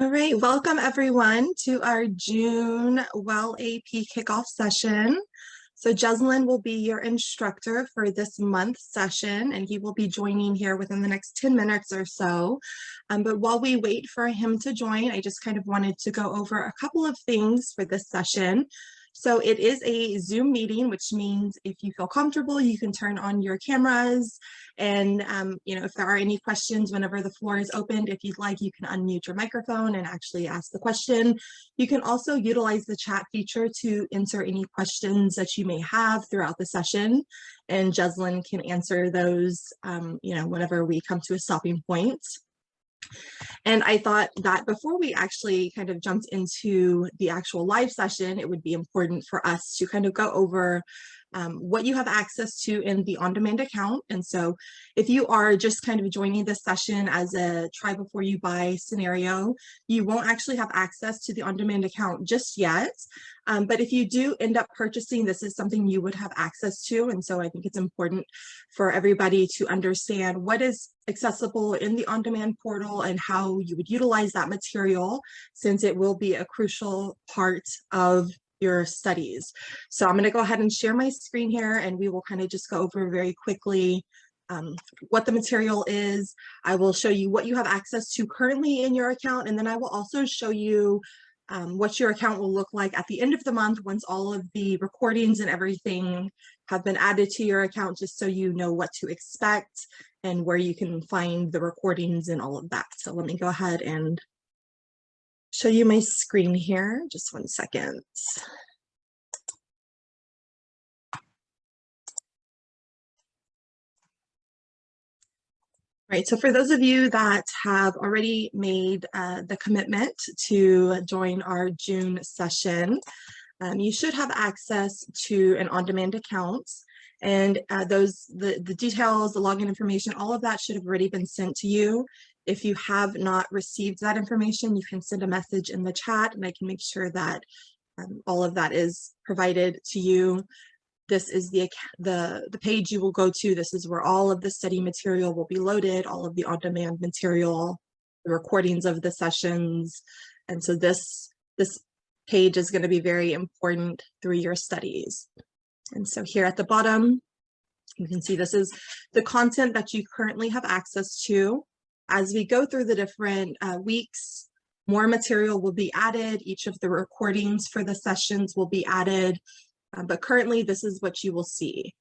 All right, welcome everyone to our June Well AP kickoff session. So Jeslyn will be your instructor for this month's session, and he will be joining here within the next 10 minutes or so. But while we wait for him to join, I just kind of wanted to go over a couple of things for this session. So it is a Zoom meeting, which means if you feel comfortable, you can turn on your cameras. And if there are any questions whenever the floor is opened, if you'd like, you can unmute your microphone and actually ask the question. You can also utilize the chat feature to enter any questions that you may have throughout the session. And Jeslyn can answer those, whenever we come to a stopping point. And I thought that before we actually kind of jumped into the actual live session, it would be important for us to kind of go over what you have access to in the OnDemand account. And so if you are just kind of joining this session as a try before you buy scenario, you won't actually have access to the OnDemand account just yet. But if you do end up purchasing, this is something you would have access to. And so I think it's important for everybody to understand what is accessible in the OnDemand portal and how you would utilize that material, since it will be a crucial part of your studies. So I'm going to go ahead and share my screen here, and we will kind of just go over very quickly what the material is. I will show you what you have access to currently in your account, and then I will also show you what your account will look like at the end of the month once all of the recordings and everything have been added to your account, just so you know what to expect and where you can find the recordings and all of that. So let me go ahead and show you my screen here. Just 1 second. Right, so for those of you that have already made the commitment to join our June session, you should have access to an OnDemand account. And the details, the login information, all of that should have already been sent to you. If you have not received that information, you can send a message in the chat, and I can make sure that all of that is provided to you. This is the page you will go to. This is where all of the study material will be loaded, all of the on-demand material, the recordings of the sessions. And so this page is going to be very important through your studies. And so here at the bottom, you can see this is the content that you currently have access to. As we go through the different weeks, more material will be added. Each of the recordings for the sessions will be added. But currently, this is what you will see.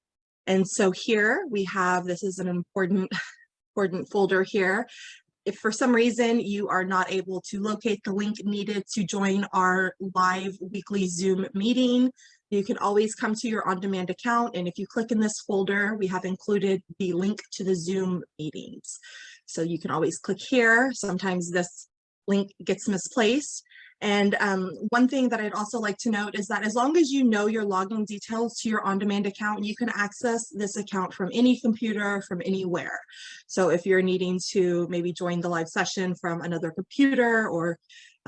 And so here we have, this is an important folder here. If for some reason you are not able to locate the link needed to join our live weekly Zoom meeting, you can always come to your OnDemand account. And if you click in this folder, we have included the link to the Zoom meetings. So you can always click here. Sometimes this link gets misplaced. And one thing that I'd also like to note is that as long as you know your login details to your OnDemand account, you can access this account from any computer, from anywhere. So if you're needing to maybe join the live session from another computer or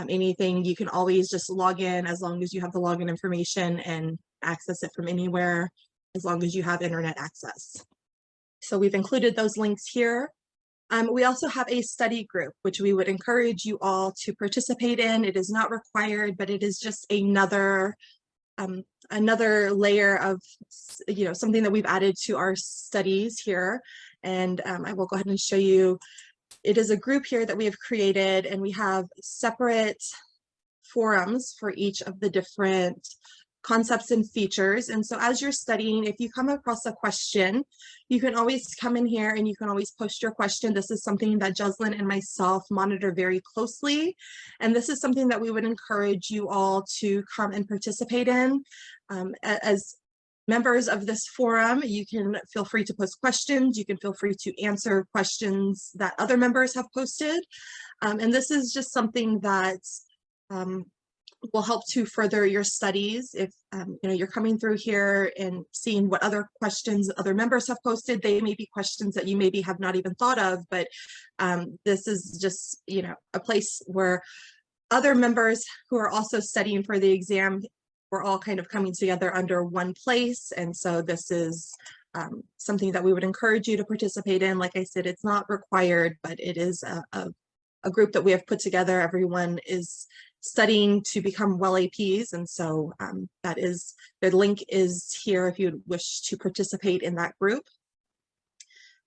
anything, you can always just log in as long as you have the login information and access it from anywhere, as long as you have internet access. So we've included those links here. We also have a study group, which we would encourage you all to participate in. It is not required, but it is just another layer of, something that we've added to our studies here. And I will go ahead and show you. It is a group here that we have created, and we have separate forums for each of the different concepts and features. And so as you're studying, if you come across a question, you can always come in here and you can always post your question. This is something that Jeslyn and myself monitor very closely. And this is something that we would encourage you all to come and participate in. As members of this forum, you can feel free to post questions. You can feel free to answer questions that other members have posted. And this is just something that will help to further your studies. If you're coming through here and seeing what other questions other members have posted, they may be questions that you maybe have not even thought of, but this is just a place where other members who are also studying for the exam, we're all kind of coming together under one place. And so this is something that we would encourage you to participate in. Like I said, it's not required, but it is a a group that we have put together. Everyone is studying to become well APs, and so that is, the link is here if you wish to participate in that group.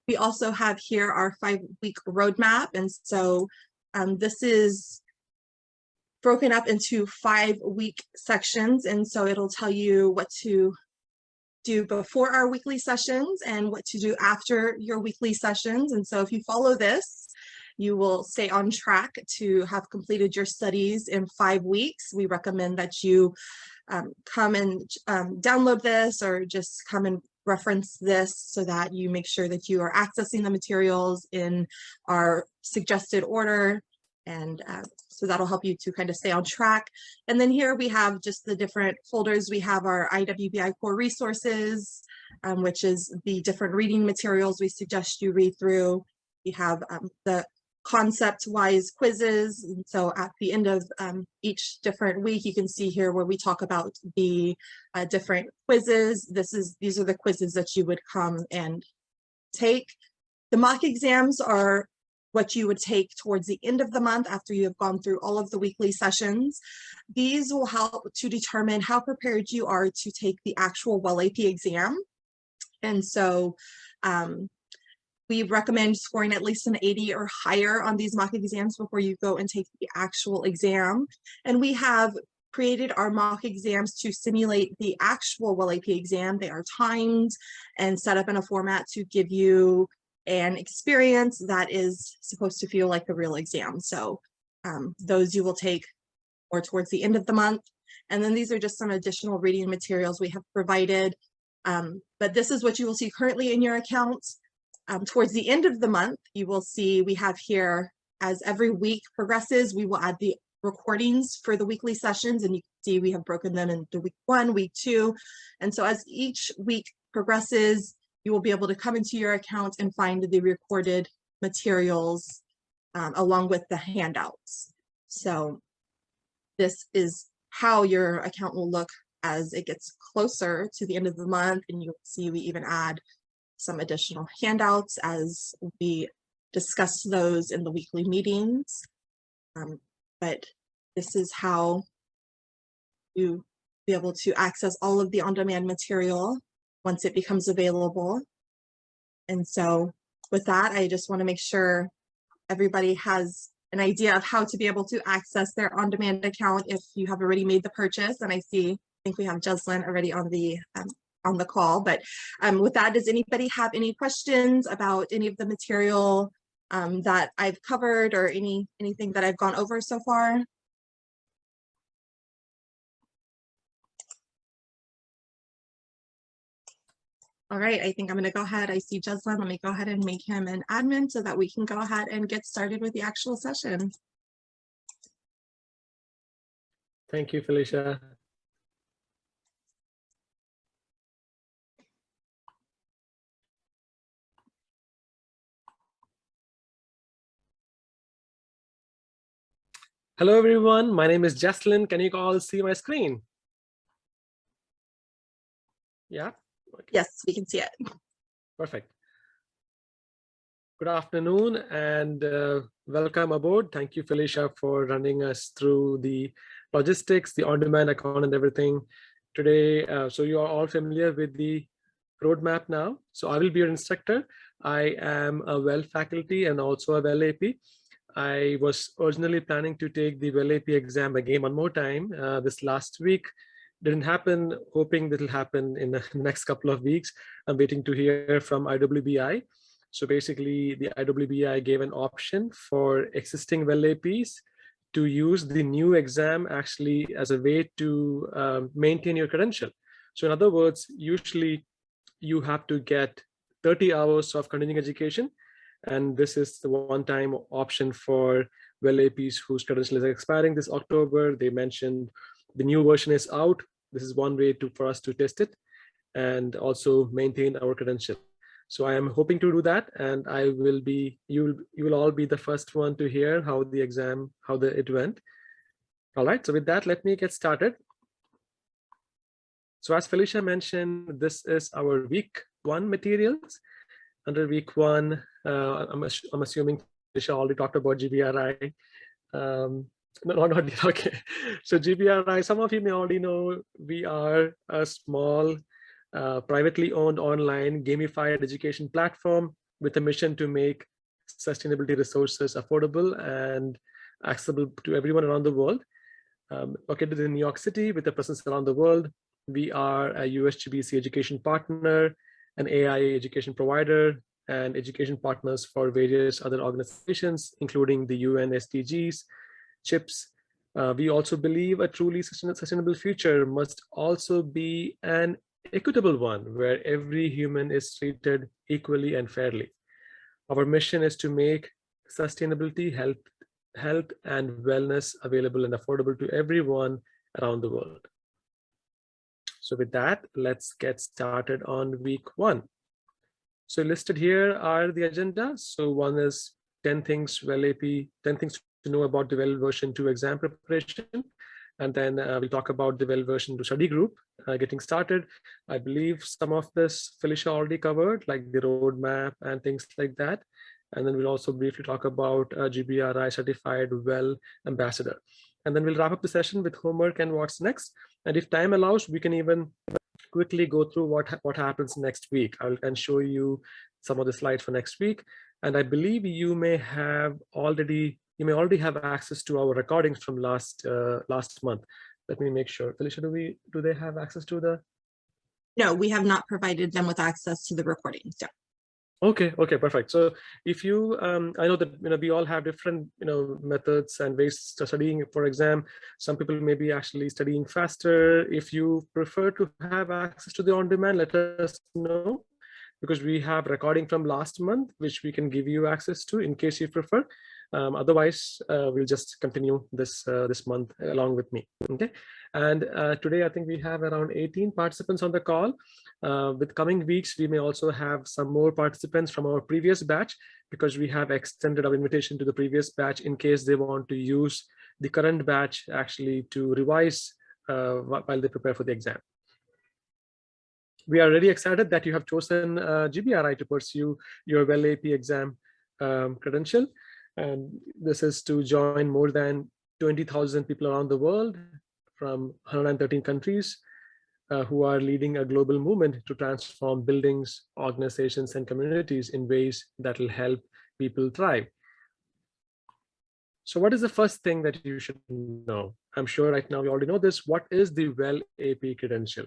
We also have here our 5-week roadmap, and so this is broken up into 5-week sections, and so it'll tell you what to do before our weekly sessions and what to do after your weekly sessions. And so if you follow this, you will stay on track to have completed your studies in 5 weeks. We recommend that you come and download this, or just come and reference this so that you make sure that you are accessing the materials in our suggested order. And so that'll help you to kind of stay on track. And then here we have just the different folders. We have our IWBI core resources, which is the different reading materials we suggest you read through. We have the concept-wise quizzes. And so at the end of each different week, you can see here where we talk about the different quizzes. These are the quizzes that you would come and take. The mock exams are what you would take towards the end of the month after you have gone through all of the weekly sessions. These will help to determine how prepared you are to take the actual WELL AP exam. And so we recommend scoring at least an 80 or higher on these mock exams before you go and take the actual exam. And we have created our mock exams to simulate the actual WELL AP exam. They are timed and set up in a format to give you an experience that is supposed to feel like the real exam. So those you will take more towards the end of the month. And then these are just some additional reading materials we have provided. But this is what you will see currently in your account. Towards the end of the month, you will see we have here, as every week progresses, we will add the recordings for the weekly sessions, and you can see we have broken them into week 1, week 2. And so as each week progresses, you will be able to come into your account and find the recorded materials along with the handouts. So this is how your account will look as it gets closer to the end of the month, and you'll see we even add some additional handouts as we discuss those in the weekly meetings. But this is how you be able to access all of the on-demand material once it becomes available. And so with that, I just want to make sure everybody has an idea of how to be able to access their on-demand account if you have already made the purchase. And I think we have Jeslyn already on the call. But with that, does anybody have any questions about any of the material that I've covered, or anything that I've gone over so far? All right, I think I'm going to go ahead. I see Jeslyn. Let me go ahead and make him an admin so that we can go ahead and get started with the actual session. Thank you, Felicia. Hello, everyone. My name is Jeslyn. Can you all see my screen? Yeah. Okay. Yes, we can see it. Perfect. Good afternoon and welcome aboard. Thank you, Felicia, for running us through the logistics, the on-demand account and everything today. So you are all familiar with the roadmap now. So I will be your instructor. I am a WELL faculty and also a WELL AP. I was originally planning to take the WELL AP exam again one more time this last week. Didn't happen, hoping that will happen in the next couple of weeks. I'm waiting to hear from IWBI. So basically the IWBI gave an option for existing WELL APs to use the new exam actually as a way to maintain your credential. So in other words, usually you have to get 30 hours of continuing education. And this is the one-time option for WELL APs whose credential is expiring this October. They mentioned the new version is out. This is one way for us to test it and also maintain our credential. So I am hoping to do that, and I will be, you will all be the first one to hear how the exam, it went. All right, so with that, let me get started. So as Felicia mentioned, this is our week 1 materials. Under week 1, I'm assuming Felicia already talked about GBRI. No, not yet. Okay. So GBRI, some of you may already know, we are a small, privately owned online gamified education platform with a mission to make sustainability resources affordable and accessible to everyone around the world. Located in New York City with a presence around the world, we are a US-GBC education partner, an AIA education provider, and education partners for various other organizations, including the UN SDGs, CHIPS. We also believe a truly sustainable future must also be an equitable one, where every human is treated equally and fairly. Our mission is to make sustainability, health and wellness available and affordable to everyone around the world. So with that, let's get started on week 1. So listed here are the agenda. So one is 10 things to know about the well version 2 exam preparation. And then we'll talk about the well version 2 study group getting started. I believe some of this Felicia already covered, like the roadmap and things like that. And then we'll also briefly talk about GBRI certified well ambassador. And then we'll wrap up the session with homework and what's next. And if time allows, we can even quickly go through what happens next week. I'll show you some of the slides for next week. And I believe you may already have access to our recordings from last month. Let me make sure. Felicia, do they have access to the? No, we have not provided them with access to the recordings. Yeah. Okay, perfect. So if you, I know that we all have different methods and ways to studying for exam. Some people may be actually studying faster. If you prefer to have access to the on-demand, let us know, because we have recording from last month which we can give you access to in case you prefer. Otherwise, we'll just continue this month along with me. Okay. And today I think we have around 18 participants on the call. With coming weeks, we may also have some more participants from our previous batch, because we have extended our invitation to the previous batch in case they want to use the current batch actually to revise while they prepare for the exam. We are really excited that you have chosen GBRI to pursue your Well AP exam credential. And this is to join more than 20,000 people around the world from 113 countries who are leading a global movement to transform buildings, organizations, and communities in ways that will help people thrive. So what is the first thing that you should know? I'm sure right now you already know this. What is the Well AP credential?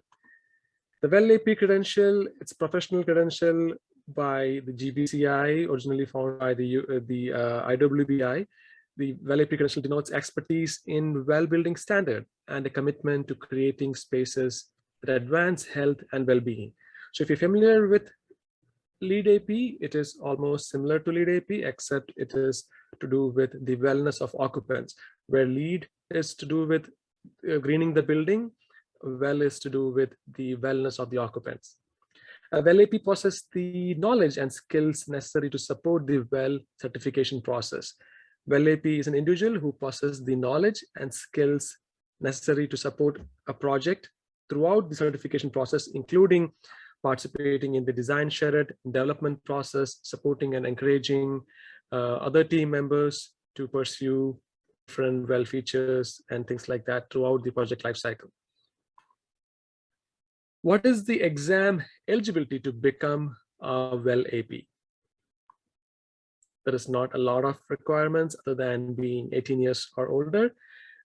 The Well AP credential, it's professional credential by the GBCI, originally founded by the IWBI. The Well AP credential denotes expertise in well building standard and a commitment to creating spaces that advance health and well-being. So if you're familiar with Lead AP, it is almost similar to Lead AP, except it is to do with the wellness of occupants, where Lead is to do with greening the building, Well is to do with the wellness of the occupants. Well AP possesses the knowledge and skills necessary to support the Well certification process. Well AP is an individual who possesses the knowledge and skills necessary to support a project throughout the certification process, including participating in the design shared development process, supporting and encouraging other team members to pursue different Well features and things like that throughout the project lifecycle. What is the exam eligibility to become a Well AP? There is not a lot of requirements other than being 18 years or older.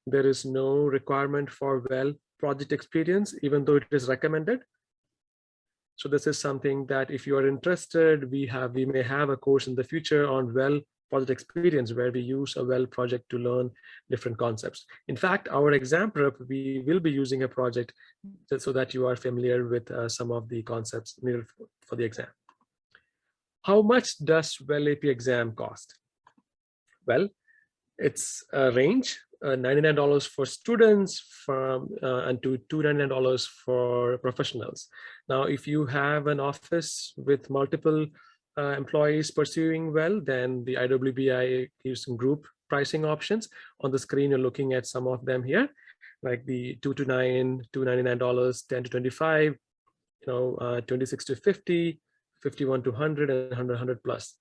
There is no requirement for Well project experience, even though it is recommended. So this is something that if you are interested, we may have a course in the future on Well project experience, where we use a Well project to learn different concepts. In fact, our exam prep, we will be using a project so that you are familiar with some of the concepts needed for the exam. How much does Well AP exam cost? Well, it's a range, $99 for students and to $299 for professionals. Now, if you have an office with multiple employees pursuing Well, then the IWBI gives some group pricing options. On the screen, you're looking at some of them here, like the $2 to $9, $299, $10 to $25, $26 to $50, $51 to $100, and $100 plus.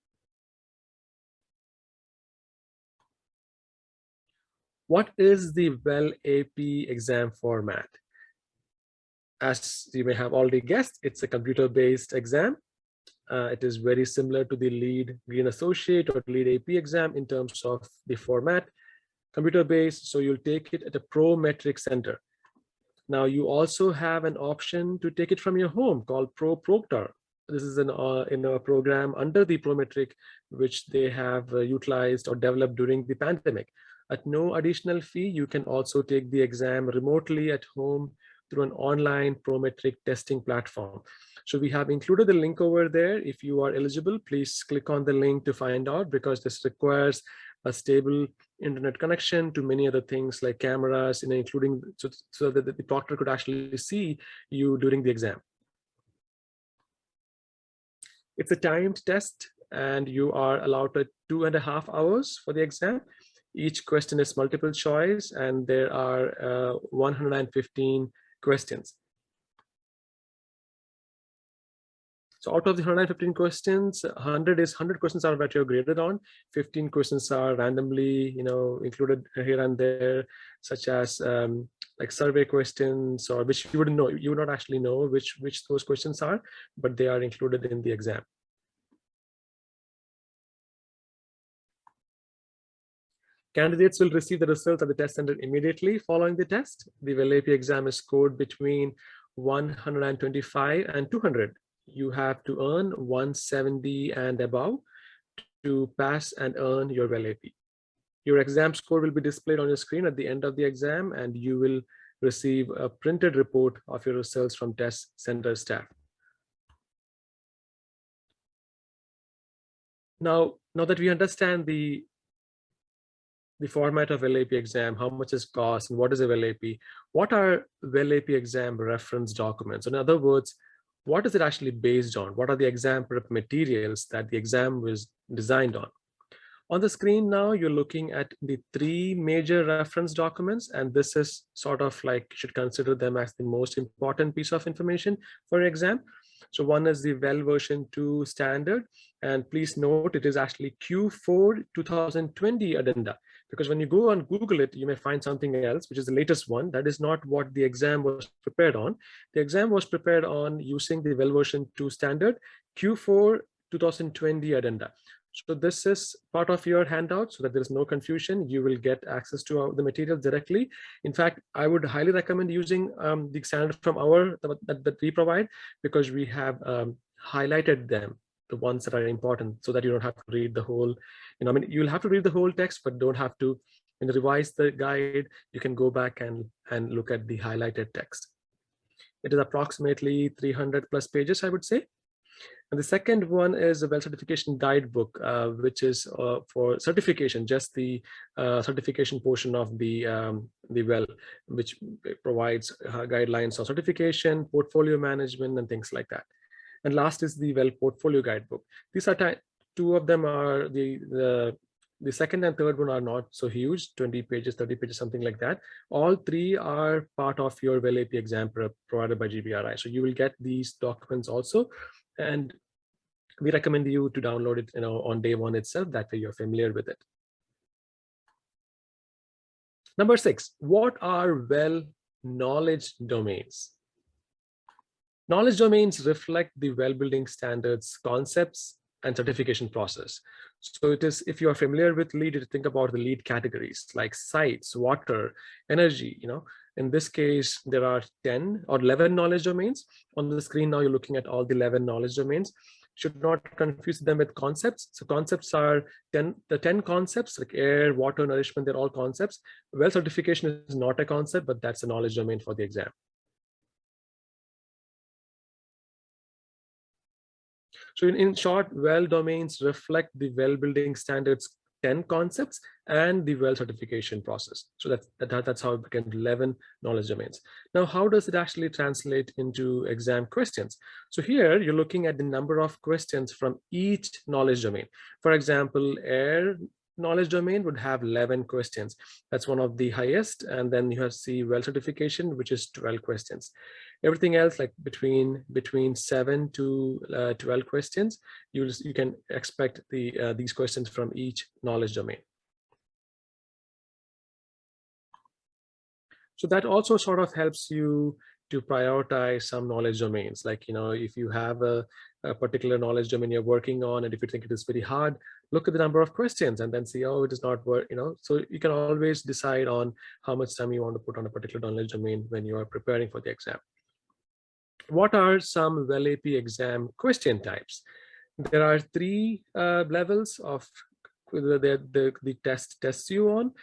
What is the Well AP exam format? As you may have already guessed, it's a computer-based exam. It is very similar to the lead Green Associate or lead AP exam in terms of the format, computer-based, so you'll take it at a Prometric center. Now you also have an option to take it from your home called Proctor. This is in a program under the Prometric, which they have utilized or developed during the pandemic. At no additional fee, you can also take the exam remotely at home through an online Prometric testing platform. So we have included the link over there. If you are eligible, please click on the link to find out, because this requires a stable internet connection to many other things like cameras, including so that the proctor could actually see you during the exam. It's a timed test, and you are allowed 2.5 hours for the exam. Each question is multiple choice, and there are 115 questions. So out of the 115 questions, 100 questions are that you're graded on. 15 questions are randomly, included here and there, such as like survey questions, or which you wouldn't know. You would not actually know which those questions are, but they are included in the exam. Candidates will receive the results of the test center immediately following the test. The Well AP exam is scored between 125 and 200. You have to earn 170 and above to pass and earn your Well AP. Your exam score will be displayed on your screen at the end of the exam, and you will receive a printed report of your results from test center staff. Now that we understand the format of Well AP exam, how much it costs, and what is a Well AP, what are Well AP exam reference documents? In other words, what is it actually based on? What are the exam prep materials that the exam was designed on? On the screen now, you're looking at the 3 major reference documents, and this is sort of like, you should consider them as the most important piece of information for your exam. So one is the Well version 2 standard, and please note it is actually Q4 2020 addenda, because when you go on Google it, you may find something else, which is the latest one. That is not what the exam was prepared on. The exam was prepared on using the Well version 2 standard, Q4 2020 addenda. So this is part of your handout, so that there is no confusion. You will get access to the materials directly. In fact, I would highly recommend using the standard from that we provide, because we have highlighted them, the ones that are important, so that you don't have to read the whole, you'll have to read the whole text, but don't have to revise the guide. You can go back and look at the highlighted text. It is approximately 300 plus pages, I would say. And the second one is a Well certification guidebook, which is for certification, just the certification portion of the Well, which provides guidelines on certification, portfolio management, and things like that. And last is the Well portfolio guidebook. These are 2 of them are the second and third one are not so huge, 20 pages, 30 pages, something like that. All 3 are part of your Well AP exam provided by GBRI. So you will get these documents also. And we recommend you to download it, on day 1 itself. That way you're familiar with it. Number 6, what are Well knowledge domains? Knowledge domains reflect the Well building standards, concepts, and certification process. So it is, if you are familiar with LEED, think about the LEED categories like sites, water, energy. In this case, there are 10 or 11 knowledge domains. On the screen now, you're looking at all the 11 knowledge domains. Should not confuse them with concepts. So concepts are the 10 concepts, like air, water, nourishment, they're all concepts. Well certification is not a concept, but that's a knowledge domain for the exam. So in short, Well domains reflect the Well building standards 10 concepts and the Well certification process. So that's how it became 11 knowledge domains. Now, how does it actually translate into exam questions? So here you're looking at the number of questions from each knowledge domain. For example, air knowledge domain would have 11 questions. That's one of the highest. And then you have Well certification, which is 12 questions. Everything else, like between 7 to 12 questions, you can expect these questions from each knowledge domain. So that also sort of helps you to prioritize some knowledge domains. Like, if you have a particular knowledge domain you're working on, and if you think it is very hard, look at the number of questions and then see, oh, it is not worth, so you can always decide on how much time you want to put on a particular knowledge domain when you are preparing for the exam. What are some WellAP exam question types? There are three levels of the test tests you on.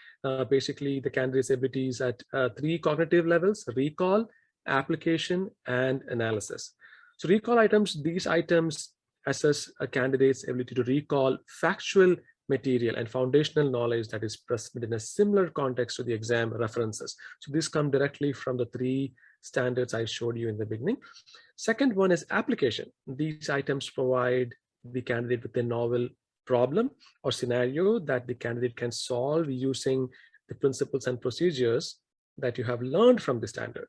Basically, the candidate's abilities at three cognitive levels: recall, application, and analysis. So recall items, these items assess a candidate's ability to recall factual material and foundational knowledge that is present in a similar context to the exam references. So these come directly from the three standards I showed you in the beginning. Second one is application. These items provide the candidate with a novel problem or scenario that the candidate can solve using the principles and procedures that you have learned from the standard.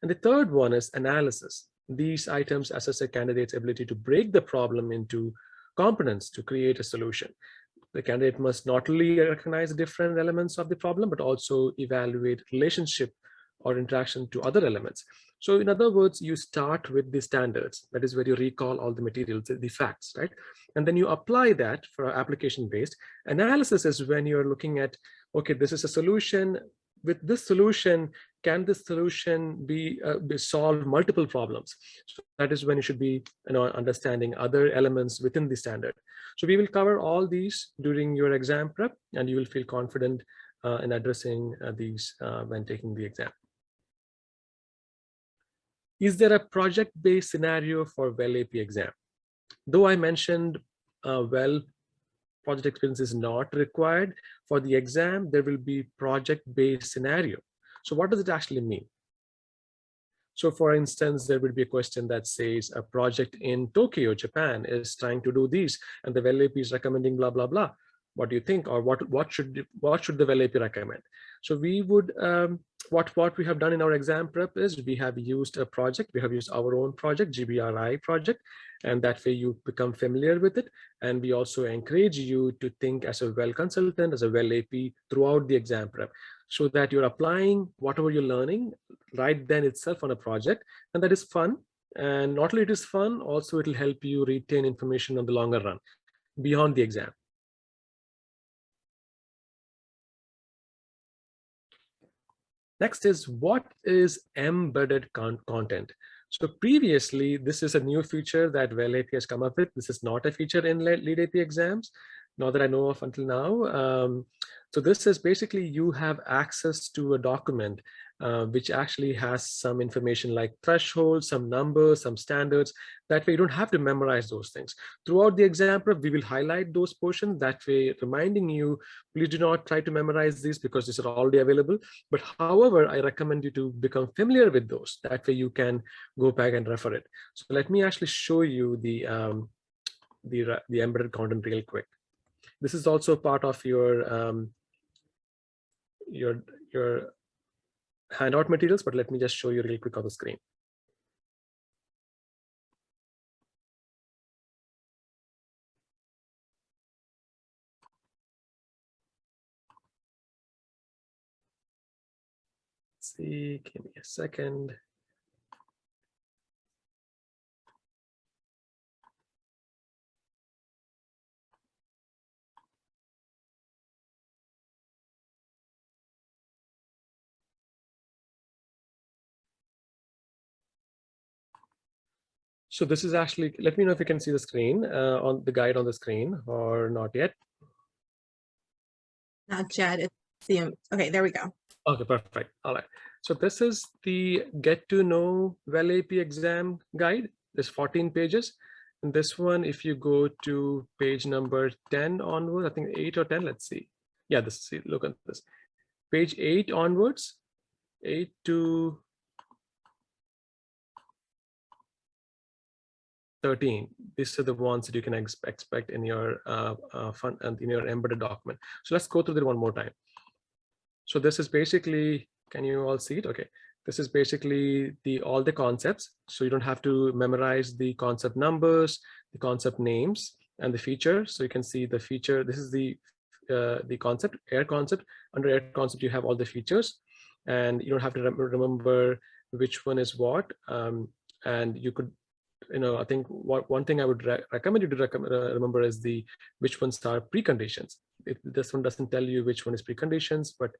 And the third one is analysis. These items assess a candidate's ability to break the problem into components to create a solution. The candidate must not only recognize the different elements of the problem, but also evaluate relationship or interaction to other elements. So in other words, you start with the standards. That is where you recall all the materials, the facts, right? And then you apply that for application-based. Analysis is when you're looking at, okay, this is a solution. With this solution, can this solution be solve multiple problems? So that is when you should be understanding other elements within the standard. So we will cover all these during your exam prep, and you will feel confident in addressing these when taking the exam. Is there a project-based scenario for WellAP exam? Though I mentioned project experience is not required for the exam, there will be project-based scenario. So what does it actually mean? So for instance, there will be a question that says a project in Tokyo, Japan is trying to do these, and the WellAP is recommending blah, blah, blah. What do you think? Or what should the WellAP recommend? So we would, what we have done in our exam prep is we have used a project, we have used our own project, GBRI project, and that way you become familiar with it. And we also encourage you to think as a well consultant, as a WellAP throughout the exam prep, so that you're applying whatever you're learning right then itself on a project. And that is fun. And not only it is fun, also it will help you retain information on the longer run beyond the exam. Next is, what is embedded content? So previously, this is a new feature that WellAP has come up with. This is not a feature in LeadAP exams, not that I know of until now. So this is basically you have access to a document which actually has some information like thresholds, some numbers, some standards. That way you don't have to memorize those things. Throughout the exam prep, we will highlight those portions. That way, reminding you, please do not try to memorize these because these are already available. But however, I recommend you to become familiar with those. That way you can go back and refer it. So let me actually show you the embedded content real quick. This is also part of your handout materials, but let me just show you real quick on the screen. Let's see, give me a second. So this is actually, let me know if you can see the screen on the guide on the screen or not yet. Not yet. It's the, okay, there we go. Okay, perfect. All right. So this is the Get to Know WellAP exam guide. There's 14 pages. And this one, if you go to page number 10 onward, I think 8 or 10, let's see. Yeah, this, look at this. Page 8 onwards, 8 to 13. These are the ones that you can expect in your fun and in your embedded document. So let's go through that one more time. So this is basically, can you all see it? Okay. This is basically all the concepts. So you don't have to memorize the concept numbers, the concept names, and the feature. So you can see the feature. This is the concept, air concept. Under air concept, you have all the features. and you don't have to remember which one is what. And you could, I think one thing I would recommend you to remember is which ones are preconditions. This one doesn't tell you which one is preconditions, but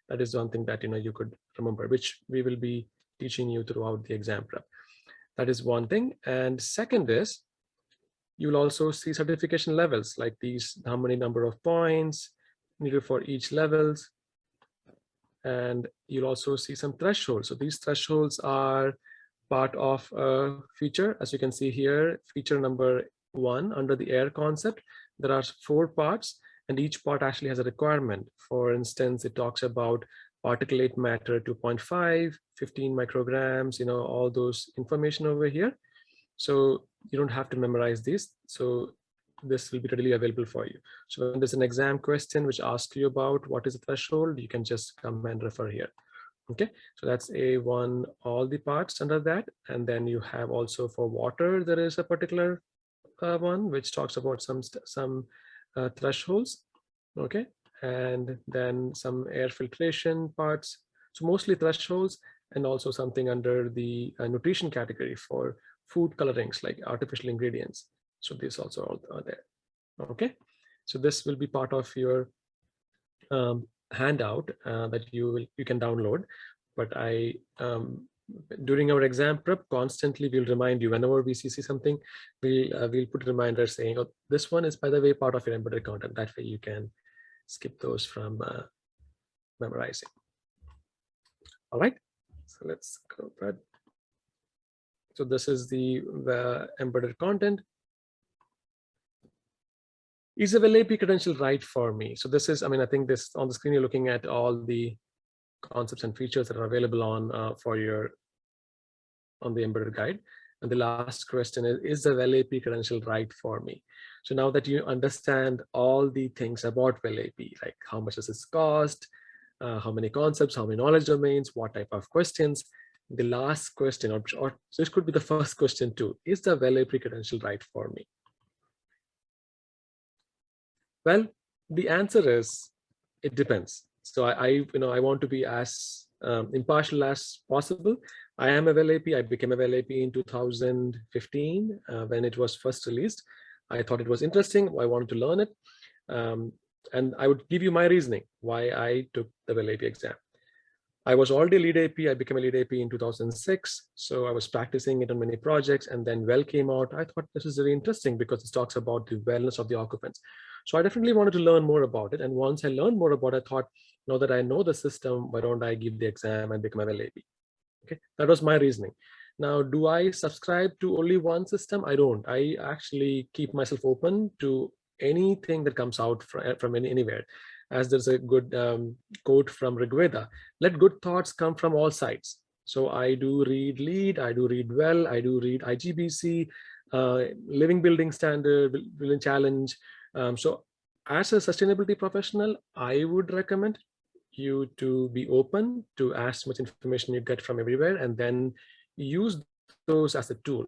that is one thing that you could remember, which we will be teaching you throughout the exam prep. That is one thing. And second is, you'll also see certification levels like these, how many number of points needed for each levels. And you'll also see some thresholds. So these thresholds are part of a feature. As you can see here, feature number 1 under the air concept, there are 4 parts, and each part actually has a requirement. For instance, it talks about particulate matter 2.5, 15 micrograms, all those information over here. So you don't have to memorize these. So this will be readily available for you. So when there's an exam question which asks you about what is the threshold, you can just come and refer here. Okay, so that's A1, all the parts under that. And then you have also for water, there is a particular one which talks about some thresholds. Okay, and then some air filtration parts. So mostly thresholds, and also something under the nutrition category for food colorings like artificial ingredients. So these also all are there. Okay, so this will be part of your handout that you can download. But during our exam prep, constantly we'll remind you whenever we see something, we'll put reminders saying, oh, this one is, by the way, part of your embedded content. That way you can skip those from memorizing. All right, so let's go ahead. So this is the embedded content. Is a WebAP credential right for me? So this is, I think this on the screen, you're looking at all the concepts and features that are available on the embedded guide. And the last question is the WebAP credential right for me? So now that you understand all the things about WebAP, like how much does this cost, how many concepts, how many knowledge domains, what type of questions, the last question, or this could be the first question too, is the WebAP credential right for me? Well, the answer is, it depends. So I want to be as impartial as possible. I am a WebAP. I became a WebAP in 2015 when it was first released. I thought it was interesting. I wanted to learn it. And I would give you my reasoning why I took the WebAP exam. I was already a lead AP. I became a lead AP in 2006. So I was practicing it on many projects, and then Well came out. I thought this is very interesting because it talks about the wellness of the occupants. So I definitely wanted to learn more about it. And once I learned more about it, I thought, now that I know the system, why don't I give the exam and become a Well AP? Okay, that was my reasoning. Now, do I subscribe to only one system? I don't. I actually keep myself open to anything that comes out from anywhere. As there's a good quote from Rigveda, let good thoughts come from all sides. So I do read LEAD, I do read Well, I do read IGBC, Living Building Standard, Building Challenge. So as a sustainability professional, I would recommend you to be open to as much information you get from everywhere, and then use those as a tool.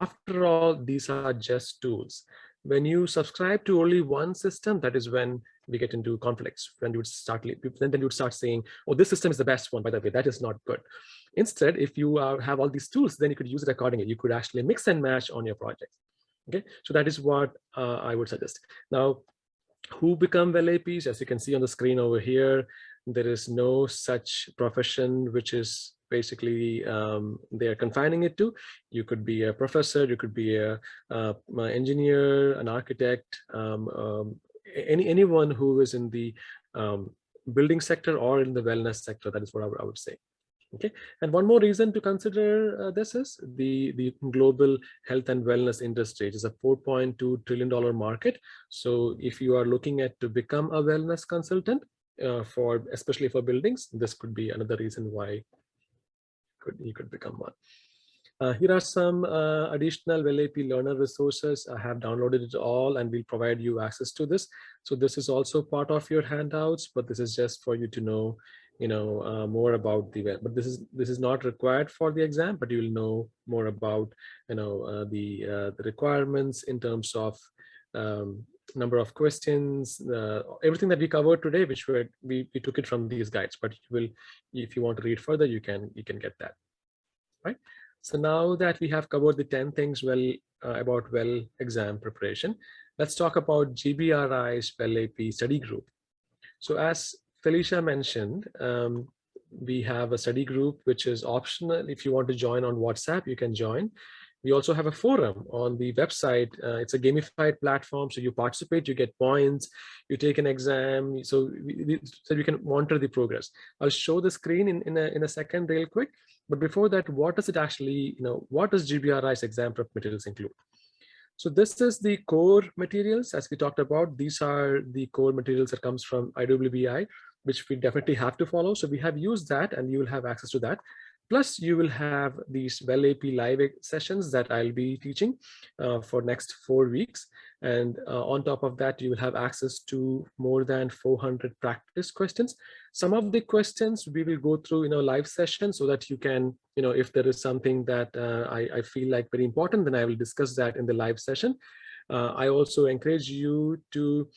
After all, these are just tools. When you subscribe to only one system, that is when we get into conflicts. When you would start, then you would start saying, oh, this system is the best one, by the way, that is not good. Instead, if you have all these tools, then you could use it accordingly. You could actually mix and match on your project. Okay, so that is what I would suggest. Now, who become Well APs? As you can see on the screen over here, there is no such profession which is basically they are confining it to. You could be a professor, you could be an engineer, an architect, anyone who is in the building sector or in the wellness sector. That is what I would say. Okay, and one more reason to consider this is the global health and wellness industry. It is a $4.2 trillion market. So if you are looking at to become a wellness consultant especially for buildings, this could be another reason why you could become one. Here are some additional WellAP learner resources. I have downloaded it all and we'll provide you access to this. So this is also part of your handouts, but this is just for you to know more about the web. But this is not required for the exam, but you will know more about the requirements in terms of number of questions, everything that we covered today, which we took it from these guides, but you will, if you want to read further, you can get that, right? So now that we have covered the 10 things about exam preparation, let's talk about GBRI's AP study group. So as Felicia mentioned, we have a study group which is optional. If you want to join on WhatsApp, you can join. We also have a forum on the website. It's a gamified platform, so you participate, you get points, you take an exam, so you can monitor the progress. I'll show the screen in a second real quick, but before that, what does it actually, what does GBRI's exam prep materials include? So this is the core materials, as we talked about. These are the core materials that comes from IWBI, which we definitely have to follow. So we have used that, and you will have access to that. Plus, you will have these AP live sessions that I'll be teaching for next 4 weeks. And on top of that, you will have access to more than 400 practice questions. Some of the questions we will go through in a live session so that you can, if there is something that I feel like very important, then I will discuss that in the live session. I also encourage you to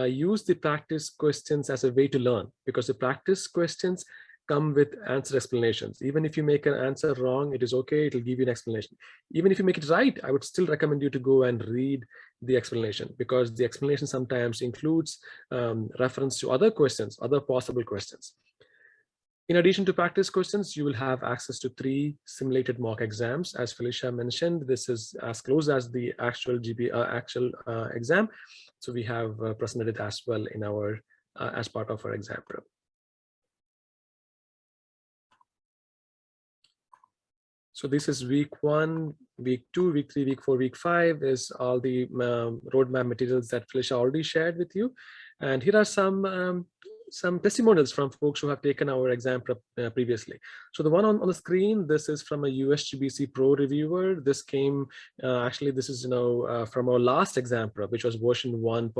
use the practice questions as a way to learn, because the practice questions come with answer explanations. Even if you make an answer wrong, it is okay, it'll give you an explanation. Even if you make it right, I would still recommend you to go and read the explanation, because the explanation sometimes includes reference to other questions, other possible questions. In addition to practice questions, you will have access to 3 simulated mock exams. As Felicia mentioned, this is as close as the actual exam. So we have presented it as well in our as part of our exam prep. So this is week 1, week 2, week 3, week 4, week 5 is all the roadmap materials that Felicia already shared with you. And here are some testimonials from folks who have taken our exam prep previously. So the one on the screen, this is from a USGBC Pro reviewer. This came, actually, this is from our last exam prep, which was version 1,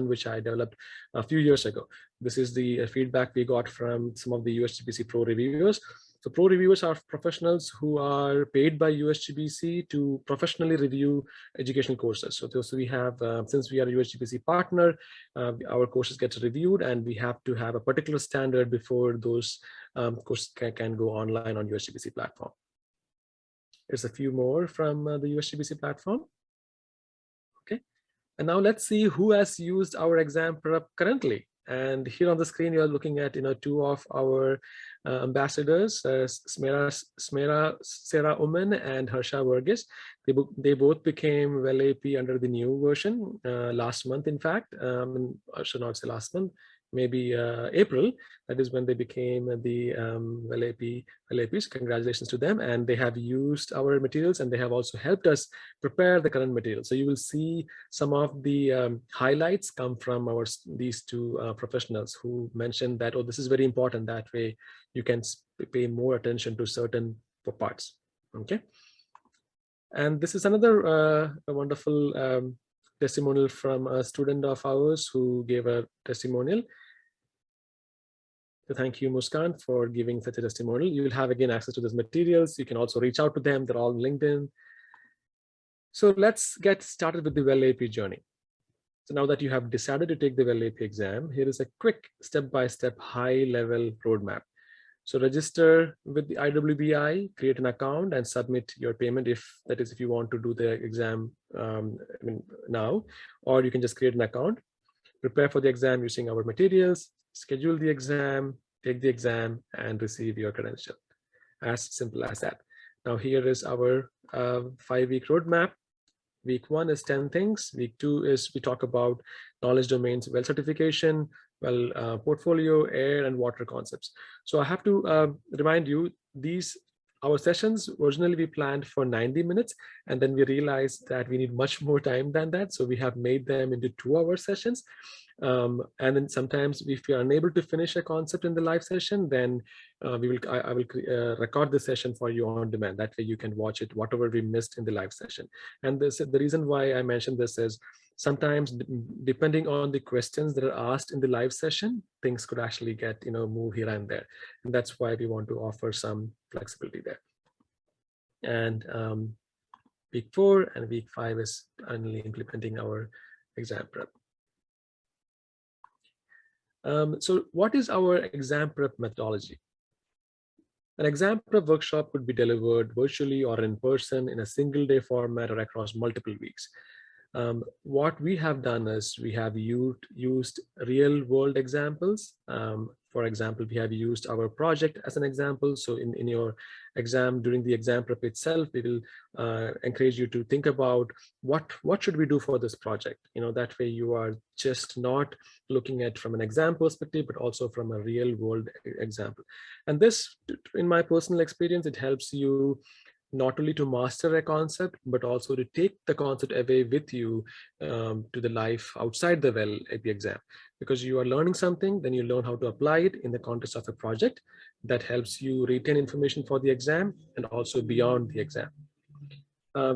which I developed a few years ago. This is the feedback we got from some of the USGBC Pro reviewers. So pro reviewers are professionals who are paid by USGBC to professionally review educational courses. So we have, since we are a USGBC partner, our courses get reviewed, and we have to have a particular standard before those courses can go online on USGBC platform. There's a few more from the USGBC platform. Okay, and now let's see who has used our exam prep currently. And here on the screen, you are looking at 2 of our ambassadors, Sarah Uman and Harsha Varghese. They both became AP under the new version last month. In fact, I should not say last month, maybe April. That is when they became the APs. Congratulations to them. And they have used our materials, and they have also helped us prepare the current material. So you will see some of the highlights come from these 2 professionals who mentioned that, oh, this is very important. That way you can pay more attention to certain parts. Okay. And this is another a wonderful testimonial from a student of ours who gave a testimonial. So thank you, Muskan, for giving such a testimonial. You will have again access to these materials. You can also reach out to them. They're all on LinkedIn. So let's get started with the AP journey. So now that you have decided to take the AP exam, here is a quick step-by-step high-level roadmap. So register with the IWBI, create an account, and submit your payment if you want to do the exam now, or you can just create an account, prepare for the exam using our materials, schedule the exam, take the exam, and receive your credential. As simple as that. Now here is our 5-week roadmap. Week 1 is 10 things. Week 2 is we talk about knowledge domains, well certification, portfolio, air, and water concepts. So I have to remind you, our sessions originally we planned for 90 minutes, and then we realized that we need much more time than that. So we have made them into 2-hour sessions. And then sometimes if we are unable to finish a concept in the live session, then I will record the session for you on demand. That way you can watch it, whatever we missed in the live session. And the reason why I mentioned this is sometimes depending on the questions that are asked in the live session, things could actually get, move here and there. And that's why we want to offer some flexibility there. And week 4 and week 5 is finally implementing our exam prep. So what is our exam prep methodology? An exam prep workshop could be delivered virtually or in person in a single day format or across multiple weeks. What we have done is we have used real world examples. For example, we have used our project as an example. So in your exam, during the exam prep itself, we will encourage you to think about what should we do for this project. That way you are just not looking at from an exam perspective, but also from a real world example. And this, in my personal experience, it helps you not only to master a concept, but also to take the concept away with you to the life outside the AP exam. Because you are learning something, then you learn how to apply it in the context of a project that helps you retain information for the exam and also beyond the exam.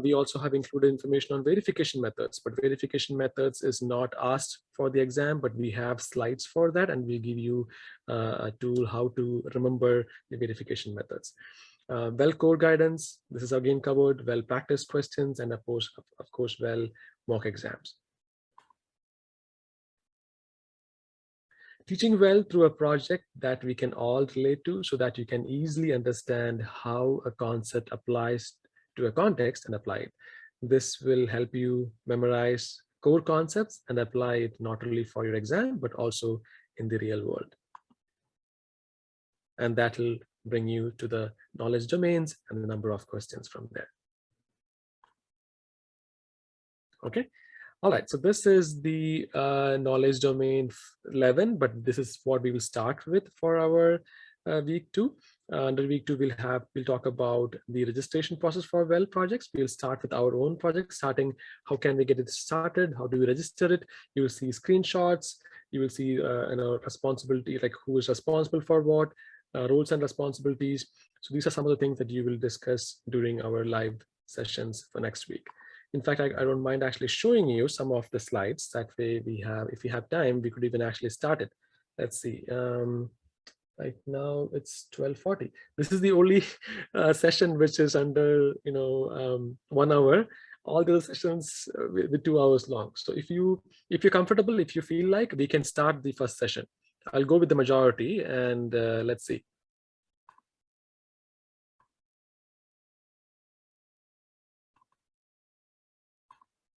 We also have included information on verification methods, but verification methods is not asked for the exam, but we have slides for that, and we give you a tool how to remember the verification methods. Well core guidance, this is again covered, well practice questions, and of course, well mock exams. Teaching well through a project that we can all relate to so that you can easily understand how a concept applies to a context and apply it. This will help you memorize core concepts and apply it not only for your exam, but also in the real world. And that will bring you to the knowledge domains and the number of questions from there. Okay. All right, so this is the knowledge domain 11, but this is what we will start with for our week 2. Under week 2, we'll talk about the registration process for well projects. We'll start with our own project, starting how can we get it started, how do we register it. You will see screenshots, you will see responsibility, like who is responsible for what, roles and responsibilities. So these are some of the things that you will discuss during our live sessions for next week. In fact, I don't mind actually showing you some of the slides. That way if we have time, we could even actually start it. Let's see. Right now it's 12:40. This is the only session which is under 1 hour. All the sessions with 2 hours long. So if you're comfortable, if you feel like, we can start the first session. I'll go with the majority and let's see.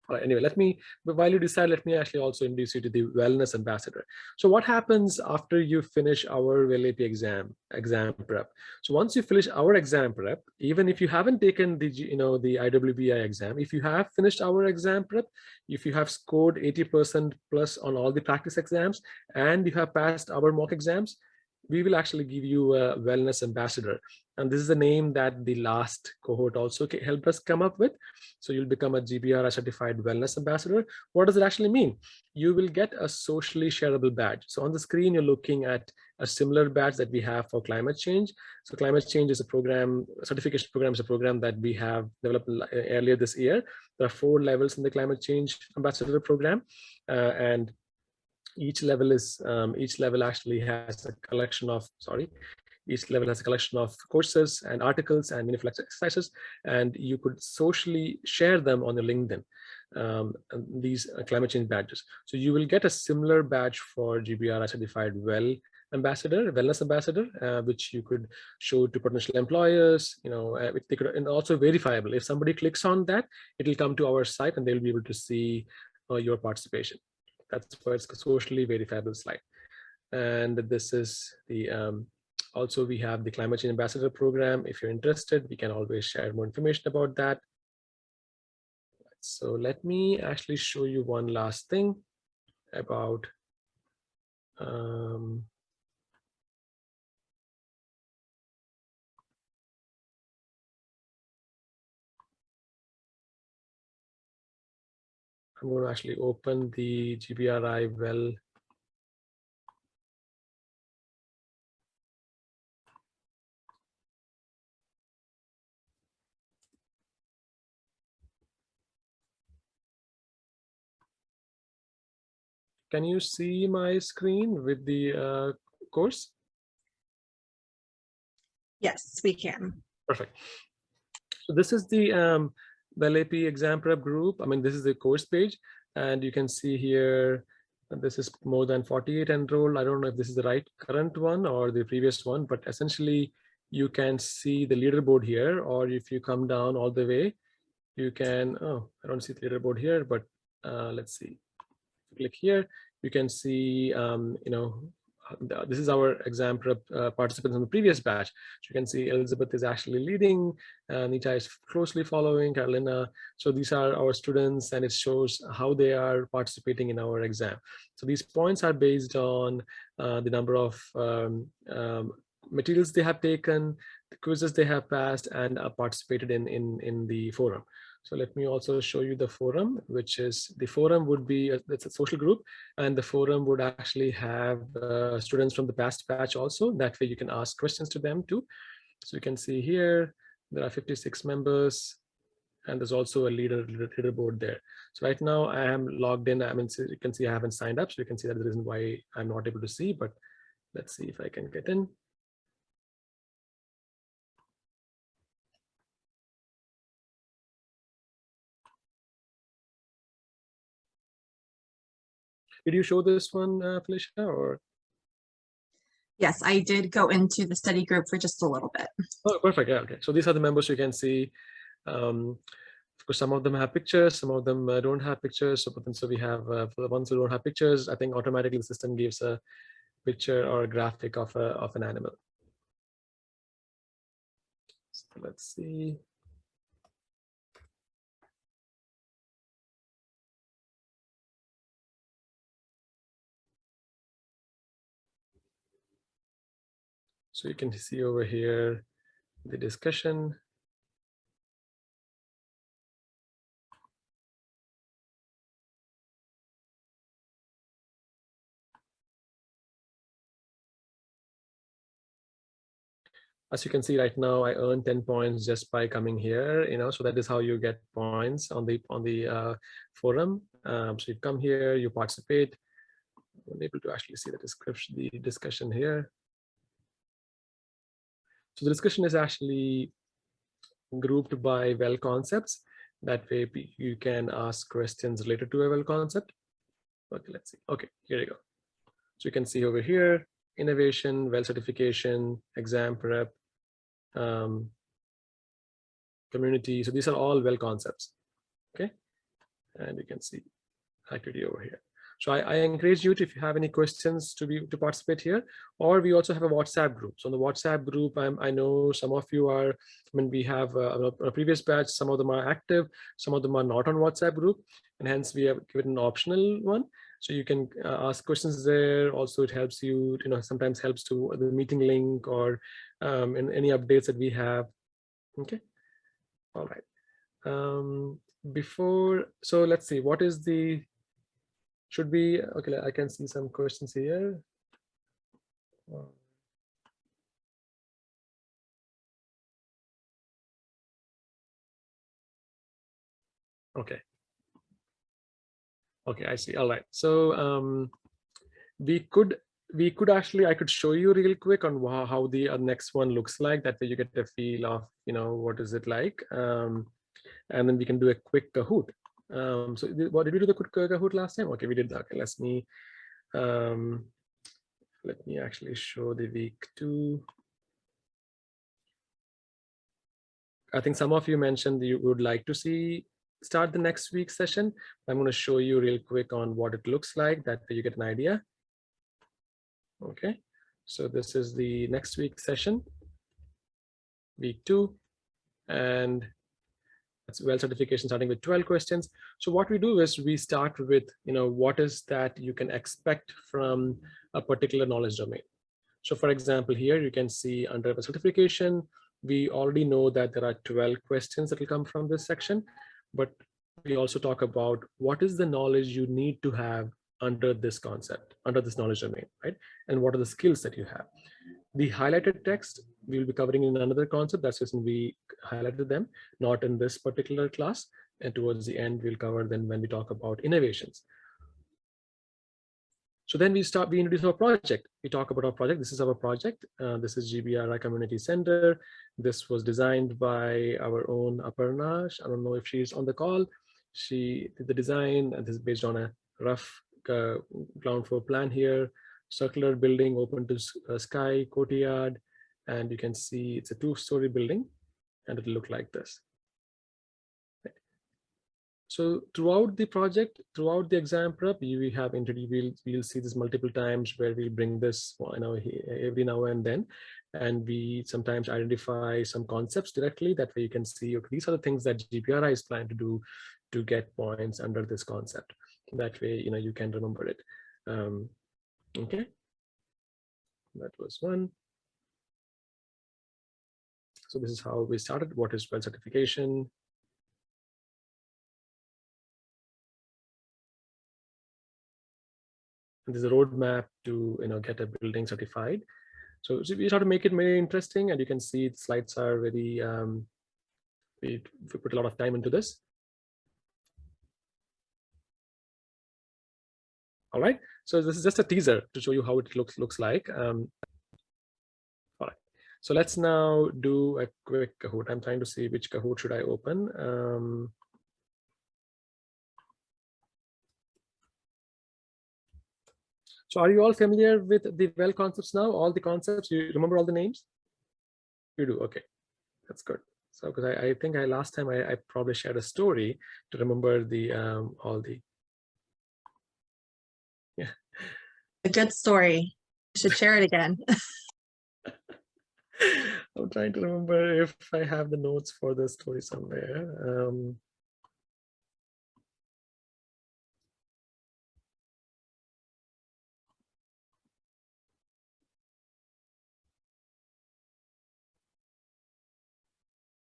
All right, anyway, while you decide, let me actually also introduce you to the wellness ambassador. So what happens after you finish our WellAP exam prep? So once you finish our exam prep, even if you haven't taken the IWBI exam, if you have finished our exam prep, if you have scored 80% plus on all the practice exams, and you have passed our mock exams, we will actually give you a wellness ambassador. And this is the name that the last cohort also helped us come up with. So you'll become a GBRI certified wellness ambassador. What does it actually mean? You will get a socially shareable badge. So on the screen, you're looking at a similar badge that we have for climate change. So climate change is a program, certification program is a program that we have developed earlier this year. There are 4 levels in the climate change ambassador program. And each level actually has a collection of, each level has a collection of courses and articles and meaningful exercises, and you could socially share them on your LinkedIn, these climate change badges. So you will get a similar badge for GBRI certified wellness ambassador, which you could show to potential employers, and also verifiable. If somebody clicks on that, it will come to our site and they'll be able to see your participation. That's why it's a socially verifiable slide. And this is the also we have the climate change ambassador program. If you're interested, we can always share more information about that. So let me actually show you one last thing about I'm going to actually open the GBRI well. Can you see my screen with the course? Yes, we can. Perfect. So this is the WellAP exam prep group. I mean, this is the course page. And you can see here, this is more than 48 enrolled. I don't know if this is the right current one or the previous one, but essentially you can see the leaderboard here, or if you come down all the way, you can, oh, I don't see the leaderboard here, but let's see. Click here, you can see, this is our exam prep participants in the previous batch. So you can see Elizabeth is actually leading, Nita is closely following, Carolina. So these are our students, and it shows how they are participating in our exam. So these points are based on the number of materials they have taken, the quizzes they have passed, and participated in the forum. So let me also show you the forum, which is, the forum would be, it's a social group, and the forum would actually have students from the past batch also. That way you can ask questions to them too. So you can see here, there are 56 members, and there's also a leaderboard there. So right now I am logged in. I mean, so you can see I haven't signed up, so you can see that the reason why I'm not able to see, but let's see if I can get in. Did you show this one, Felicia, or? Yes, I did go into the study group for just a little bit. Oh, perfect. Yeah, okay. So these are the members you can see. Of course, some of them have pictures, some of them don't have pictures. So we have, for the ones who don't have pictures, I think automatically the system gives a picture or a graphic of an animal. So let's see. So you can see over here the discussion. As you can see right now, I earned 10 points just by coming here, so that is how you get points on the forum. So you come here, you participate. I'm able to actually see the description, the discussion here. So the discussion is actually grouped by well concepts. That way you can ask questions related to a well concept. Okay, let's see. Okay, here you go. So you can see over here, innovation, well certification, exam prep, community. So these are all well concepts. Okay, and you can see activity over here. So I encourage you to, if you have any questions, to participate here, or we also have a WhatsApp group. So in the WhatsApp group, I know some of you are, I mean, we have a previous batch, some of them are active, some of them are not on WhatsApp group, and hence we have given an optional one. So you can ask questions there. Also, it helps you, sometimes helps to the meeting link or in any updates that we have. Okay, all right. So let's see, what is the, should be, okay, I can see some questions here. Okay. Okay, I see. All right. So we could actually, I could show you real quick on how the next one looks like. That way you get a feel of, what is it like. And then we can do a quick Kahoot. So what did we do the quick Kahoot last time? Okay, we did that. Okay, let me actually show the week 2. I think some of you mentioned you would like to start the next week's session. I'm going to show you real quick on what it looks like. That way you get an idea. Okay, so this is the next week's session, week 2, and it's well certification starting with 12 questions. So what we do is we start with, what is that you can expect from a particular knowledge domain. So for example, here you can see under the certification, we already know that there are 12 questions that will come from this section, but we also talk about what is the knowledge you need to have under this concept, under this knowledge domain, right? And what are the skills that you have? The highlighted text we will be covering in another concept. That's the reason we highlighted them, not in this particular class. And towards the end, we'll cover them when we talk about innovations. So then we introduce our project. We talk about our project. This is our project. This is GBRI Community Center. This was designed by our own Aparna. I don't know if she's on the call. she did the design, and this is based on a rough ground floor plan here. Circular building open to sky, courtyard, and you can see it's a 2-story building, and it'll look like this. So throughout the project, throughout the exam prep, we have we'll see this multiple times where we'll bring this, every now and then, and we sometimes identify some concepts directly. That way you can see, okay, these are the things that GBRI is planning to do to get points under this concept. That way, you can remember it. Okay, that was one. So this is how we started. What is well certification? And there's a roadmap to get a building certified. So we try to make it very interesting, and you can see the slides are very we put a lot of time into this. All right, so this is just a teaser to show you how it looks like. All right, so let's now do a quick Kahoot. I'm trying to see which Kahoot should I open. So are you all familiar with the well concepts now? All the concepts, you remember all the names? You do, okay, that's good. So because I think last time I probably shared a story to remember the all the. Yeah. A good story. You should share it again. I'm trying to remember if I have the notes for the story somewhere.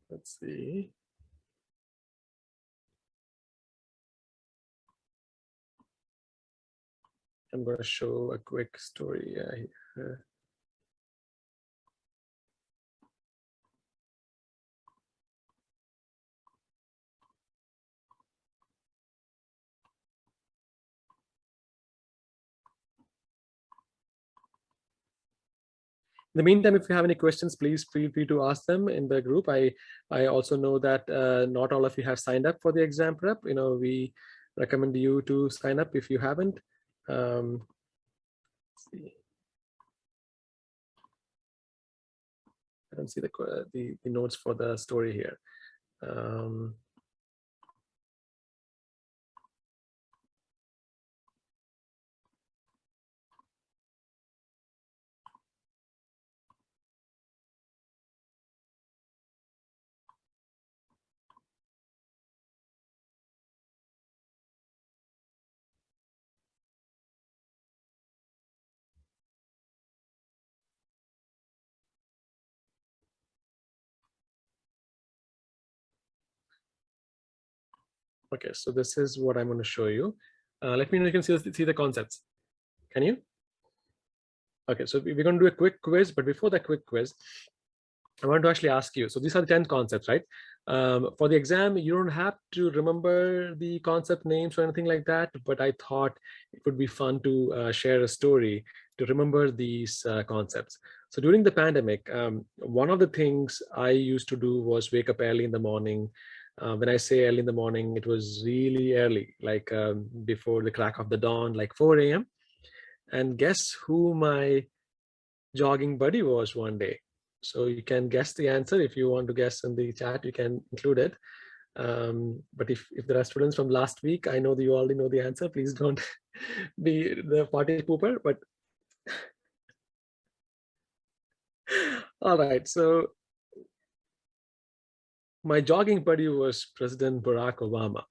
Let's see. I'm going to show a quick story here. In the meantime, if you have any questions, please feel free to ask them in the group. I also know that not all of you have signed up for the exam prep. We recommend you to sign up if you haven't. Let's see. I don't see the notes for the story here. Okay, so this is what I'm going to show you. Let me know if you can see the concepts. Can you? Okay, so we're going to do a quick quiz, but before that quick quiz, I want to actually ask you. So these are the 10 concepts, right? For the exam, you don't have to remember the concept names or anything like that, but I thought it would be fun to share a story to remember these concepts. So during the pandemic, one of the things I used to do was wake up early in the morning. When I say early in the morning, it was really early, like before the crack of the dawn, like 4 a.m. And guess who my jogging buddy was one day? So you can guess the answer. If you want to guess in the chat, you can include it. But if there are students from last week, I know that you already know the answer. Please don't be the party pooper. But all right, so my jogging buddy was President Barack Obama.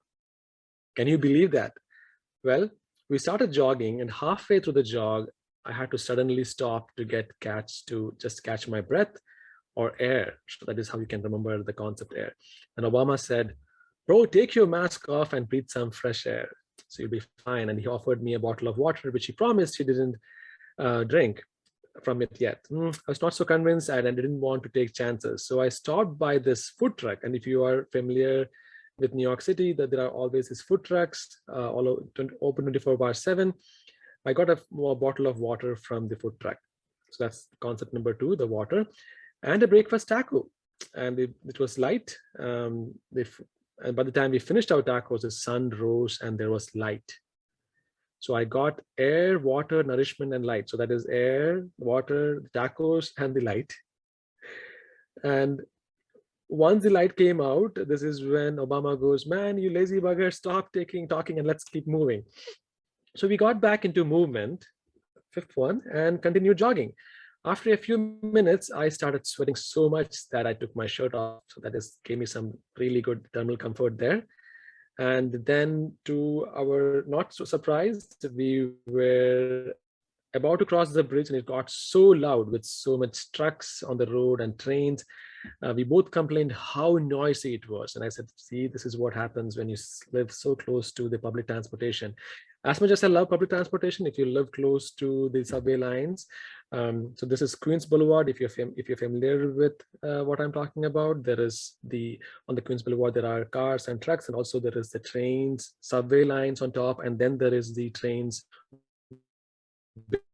Can you believe that? Well, we started jogging, and halfway through the jog, I had to suddenly stop to just catch my breath or air. So that is how you can remember the concept air. And Obama said, "Bro, take your mask off and breathe some fresh air. So you'll be fine." And he offered me a bottle of water, which he promised he didn't drink from it yet. I was not so convinced, and I didn't want to take chances. So I stopped by this food truck. And if you are familiar with New York City, that there are always these food trucks, open 24/7. I got a bottle of water from the food truck. So that's concept number 2, the water, and a breakfast taco. And it was light. And by the time we finished our tacos, the sun rose and there was light. So I got air, water, nourishment, and light. So that is air, water, tacos, and the light. And once the light came out, this is when Obama goes, man, you lazy bugger, stop talking, and let's keep moving. So we got back into movement, fifth one, and continued jogging. After a few minutes, I started sweating so much that I took my shirt off. So that gave me some really good thermal comfort there. And then, to our not so surprised, we were about to cross the bridge and it got so loud with so much trucks on the road and trains. We both complained how noisy it was. And I said, see, this is what happens when you live so close to the public transportation. As much as I love public transportation, if you live close to the subway lines, so this is Queens Boulevard. If you're familiar with what I'm talking about, there is on the Queens Boulevard, there are cars and trucks, and also there is the trains, subway lines on top, and then there is the trains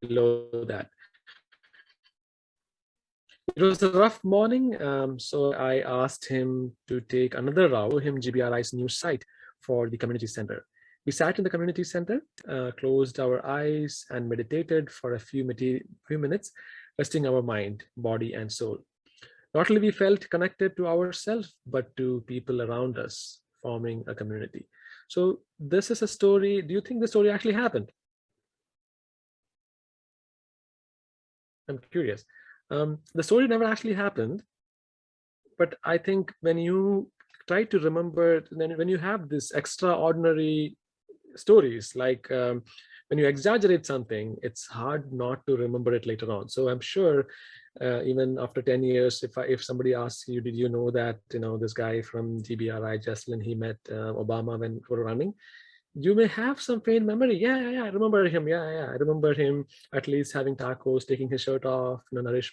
below that. It was a rough morning, so I asked him to take another route to him GBRI's new site for the community center. We sat in the community center, closed our eyes, and meditated for a few minutes, resting our mind, body, and soul. Not only we felt connected to ourselves, but to people around us, forming a community. So this is a story. Do you think the story actually happened? I'm curious. The story never actually happened, but I think when you try to remember, when you have this extraordinary stories, like when you exaggerate something, it's hard not to remember it later on. So I'm sure even after 10 years, if somebody asks you, did you know that this guy from GBRI, Jesselyn, he met Obama when we were running, you may have some faint memory. Yeah, I remember him. Yeah, I remember him at least having tacos, taking his shirt off,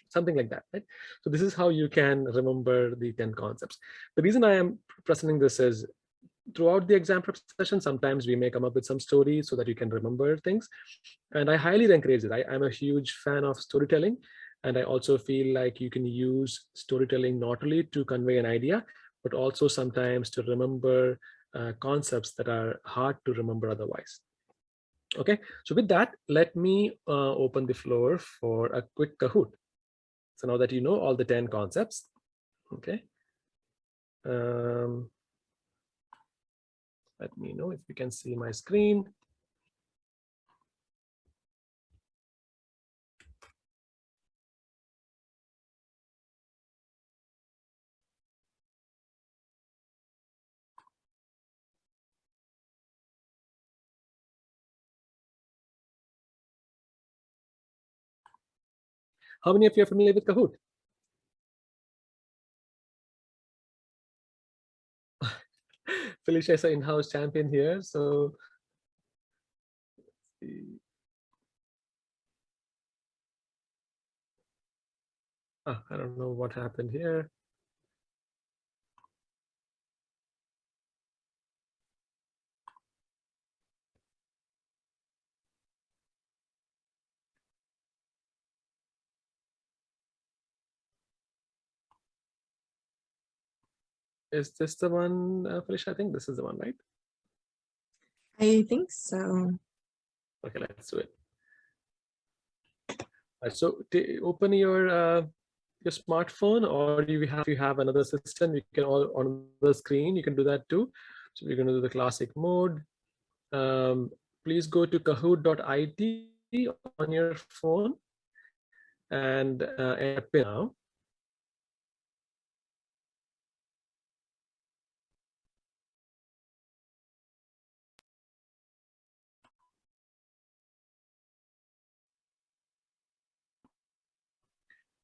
something like that, right? So this is how you can remember the 10 concepts. The reason I am presenting this is, throughout the exam prep session, sometimes we may come up with some stories so that you can remember things. And I highly encourage it. I'm a huge fan of storytelling. And I also feel like you can use storytelling not only to convey an idea, but also sometimes to remember concepts that are hard to remember otherwise. Okay, so with that, let me open the floor for a quick Kahoot. So now that you know all the 10 concepts, okay. Let me know if you can see my screen. How many of you are familiar with Kahoot? Felicia is an in-house champion here, so let's see. I don't know what happened here. Is this the one, Felicia? I think this is the one, right? I think so. Okay, let's do it. So open your smartphone, or if you have another system, you can all on the screen, you can do that too. So we're going to do the classic mode. Please go to kahoot.it on your phone and enter PIN now.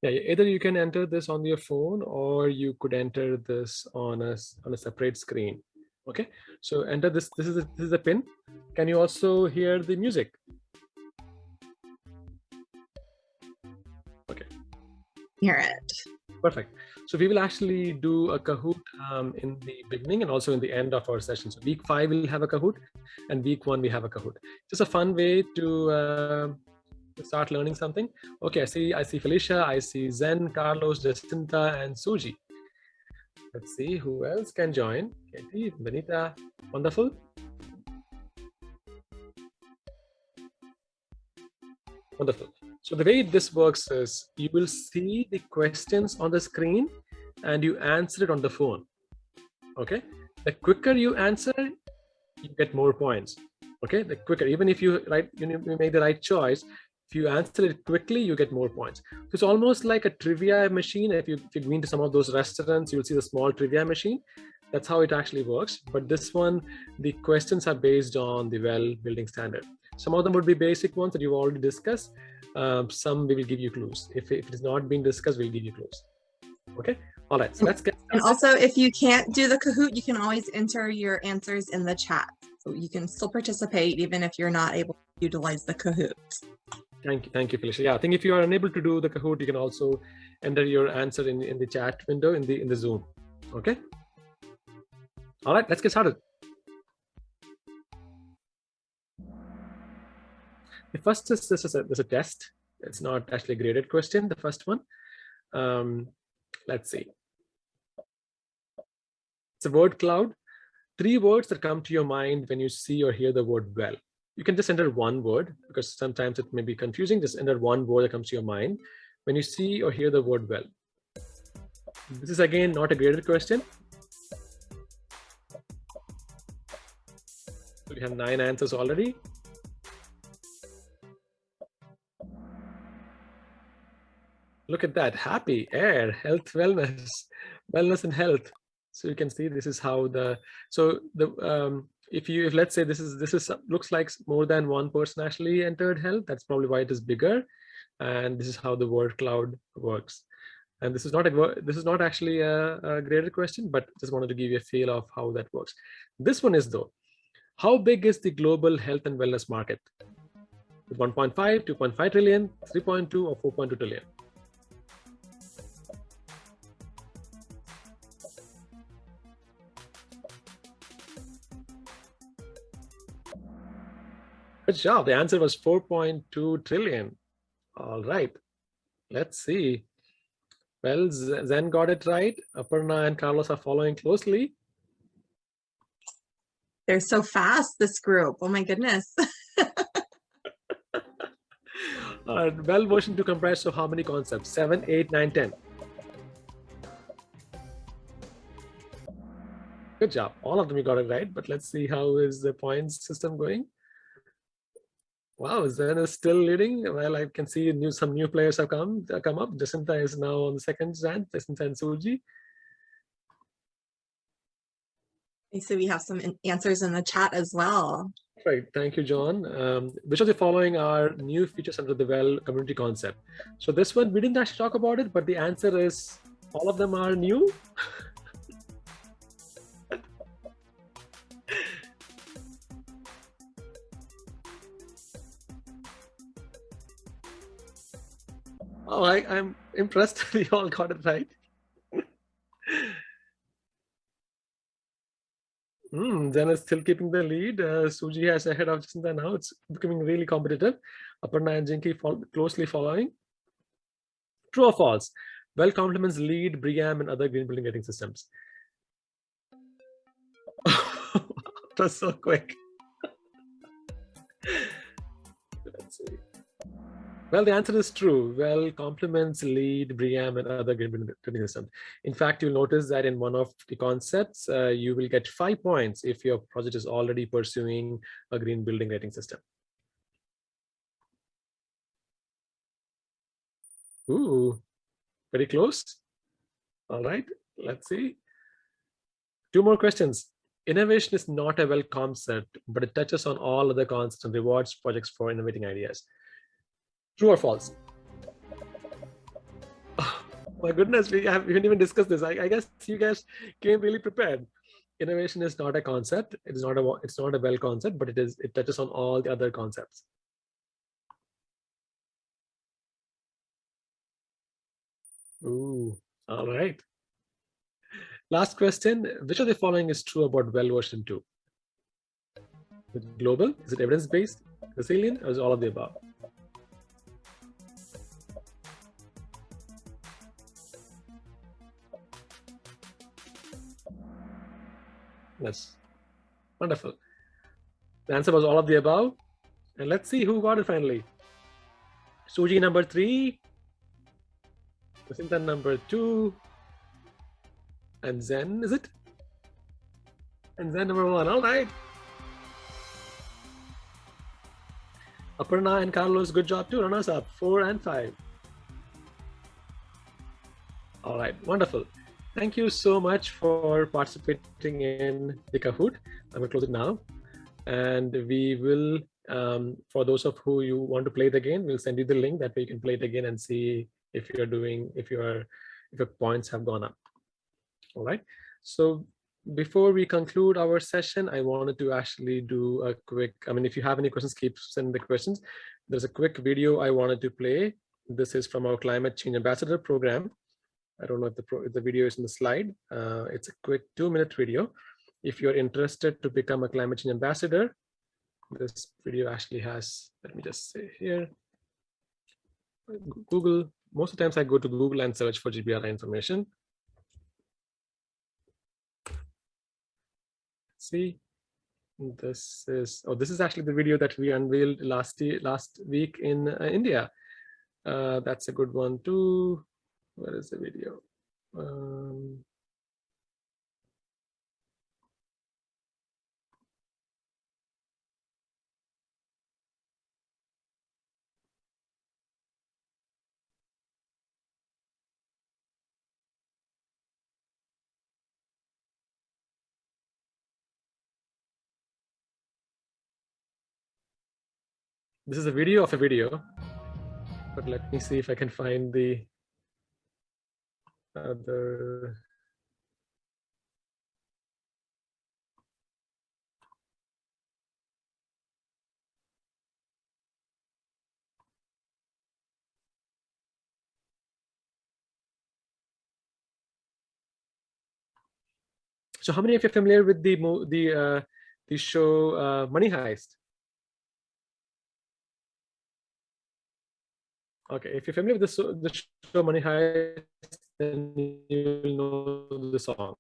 Yeah, either you can enter this on your phone, or you could enter this on a separate screen. Okay, so enter this. This is the pin. Can you also hear the music? Okay. Hear it. Perfect. So we will actually do a Kahoot in the beginning and also in the end of our session. So week 5 we'll have a Kahoot, and week 1 we have a Kahoot. Just a fun way to start learning something. Okay, I see Felicia, I see Zen, Carlos, Jacinta, and Suji. Let's see who else can join. Katie, Benita, wonderful. Wonderful. So the way this works is you will see the questions on the screen and you answer it on the phone. Okay. The quicker you answer, you get more points. Okay. The quicker, even if you make the right choice, if you answer it quickly, you get more points. So it's almost like a trivia machine. If you've been to some of those restaurants, you'll see the small trivia machine. That's how it actually works. But this one, the questions are based on the well building standard. Some of them would be basic ones that you've already discussed. Some we will give you clues. If it is not being discussed, we'll give you clues. Okay. All right. So let's get started. And also, if you can't do the Kahoot, you can always enter your answers in the chat. So you can still participate even if you're not able to utilize the Kahoot. Thank you, Felicia. Yeah, I think if you are unable to do the Kahoot, you can also enter your answer in the chat window in the Zoom. Okay. All right, let's get started. The first is this is a test. It's not actually a graded question. The first one. Let's see. It's a word cloud. 3 words that come to your mind when you see or hear the word well. You can just enter one word because sometimes it may be confusing. Just enter one word that comes to your mind when you see or hear the word well. This is again not a graded question. So we have 9 answers already. Look at that. Happy, air, health, wellness, wellness and health. So you can see this is how if let's say this looks like more than one person actually entered health, that's probably why it is bigger. And this is how the word cloud works. And this is not actually a graded question, but just wanted to give you a feel of how that works. This one is though, how big is the global health and wellness market? 1.5, 2.5 trillion, 3.2 or 4.2 trillion? Good job. The answer was 4.2 trillion. All right. Let's see. Well, Zen got it right. Aparna and Carlos are following closely. They're so fast, this group. Oh my goodness. Well version 2 comprised of how many concepts? 7, 8, 9, 10. Good job. All of them you got it right, but let's see how is the points system going. Wow, Zen is still leading. Well, I can see some new players have come up. Jacinta is now on the second rank. Jacinta and Suji. So we have some answers in the chat as well. Right. Thank you, John. Which of the following are new features under the well community concept? So this one, we didn't actually talk about it, but the answer is all of them are new. Oh, I'm impressed. We all got it right. Zen is still keeping the lead. Suji has ahead of Jacinta now. It's becoming really competitive. Aparna and Jinky closely following. True or false? Well complements lead, BRIAM, and other green building rating systems. That was so quick. Let's see. Well, the answer is true. Well complements lead, BRIAM, and other green building rating systems. In fact, you'll notice that in one of the concepts, you will get 5 points if your project is already pursuing a green building rating system. Ooh, very close. All right, let's see. 2 more questions. Innovation is not a well concept, but it touches on all other concepts and rewards projects for innovating ideas. True or false? Oh, my goodness, we didn't even discuss this. I guess you guys came really prepared. Innovation is not a concept. It's not a well concept, but it touches on all the other concepts. Ooh, all right. Last question. Which of the following is true about well version 2? Is it global? Is it evidence-based? Resilient? Or is it all of the above? Yes, wonderful. The answer was all of the above. And let's see who got it finally. Suji number 3, Jacinta number 2, and Zen, is it? And Zen number 1. All right. Aparna and Carlos, good job too. Runners up, 4 and 5. All right, wonderful. Thank you so much for participating in the Kahoot. I'm gonna close it now. And we will, for those of who you want to play it again, we'll send you the link that way you can play it again and see if your points have gone up. All right. So before we conclude our session, I wanted to actually do a quick, if you have any questions, keep sending the questions. There's a quick video I wanted to play. This is from our Climate Change Ambassador program. I don't know if the video is in the slide. It's a quick 2-minute video. If you're interested to become a climate change ambassador, this video actually has, let me just say here, Google. Most of the times I go to Google and search for GBRI information. See, this is actually the video that we unveiled last week in India. That's a good one too. Where is the video? This is a video of a video, but let me see if I can find the other. So how many of you are familiar with the show Money Heist? Okay, if you're familiar with the show Money Heist, then you will know the song.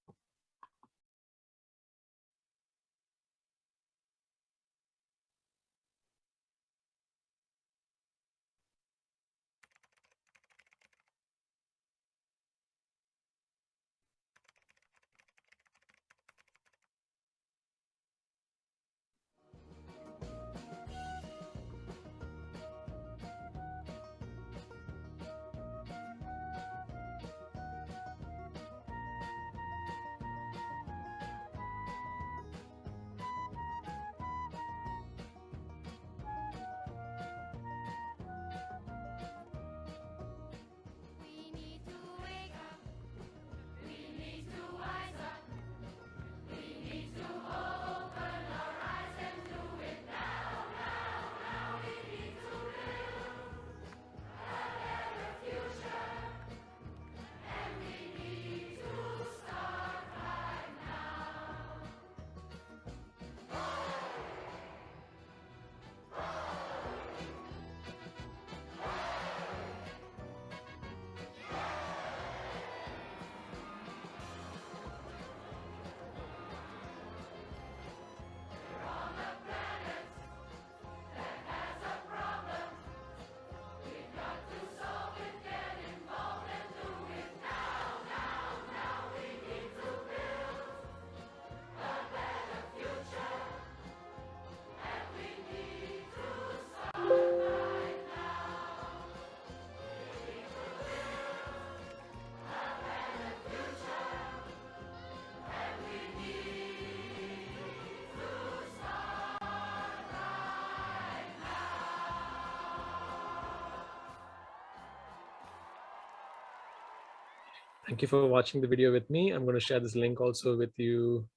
Thank you for watching the video with me. I'm going to share this link also with you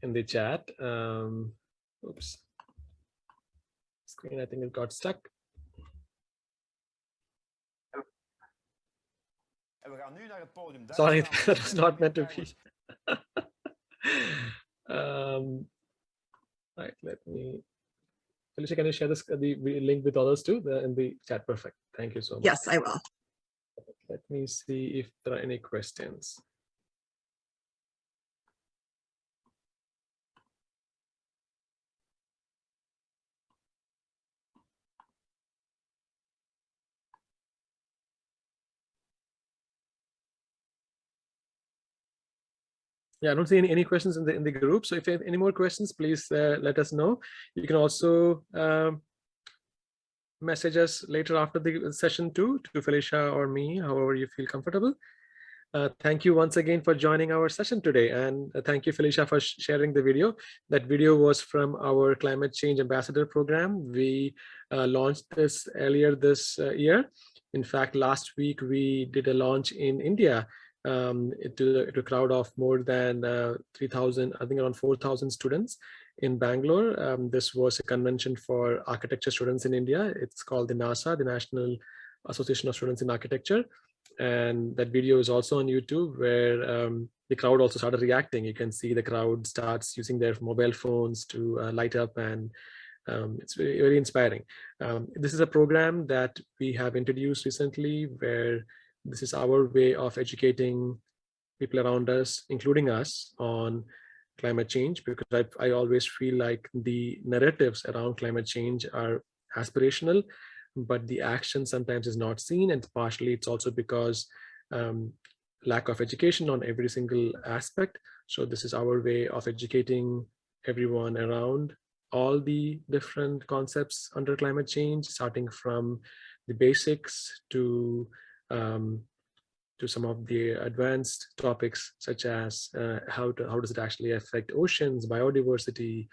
in the chat. Oops. Screen, I think it got stuck. Sorry, that was not meant to be. Right, let me. Felicia, can you share this the link with others too in the chat? Perfect. Thank you so much. Yes, I will. Let me see if there are any questions. Yeah, I don't see any questions in the group. So if you have any more questions, please let us know. You can also message us later after the session too, to Felicia or me, however you feel comfortable. Thank you once again for joining our session today. And thank you, Felicia, for sharing the video. That video was from our Climate Change Ambassador Program. We launched this earlier this year. In fact, last week we did a launch in India to a crowd of more than 3,000, I think around 4,000 students in Bangalore. This was a convention for architecture students in India. It's called the NASA, the National Association of Students in Architecture. And that video is also on YouTube, where the crowd also started reacting. You can see the crowd starts using their mobile phones to light up, and it's very, very inspiring. This is a program that we have introduced recently, where this is our way of educating people around us, including us, on climate change, because I always feel like the narratives around climate change are aspirational, but the action sometimes is not seen, and partially it's also because lack of education on every single aspect. So this is our way of educating everyone around all the different concepts under climate change, starting from the basics to some of the advanced topics, such as how does it actually affect oceans, biodiversity,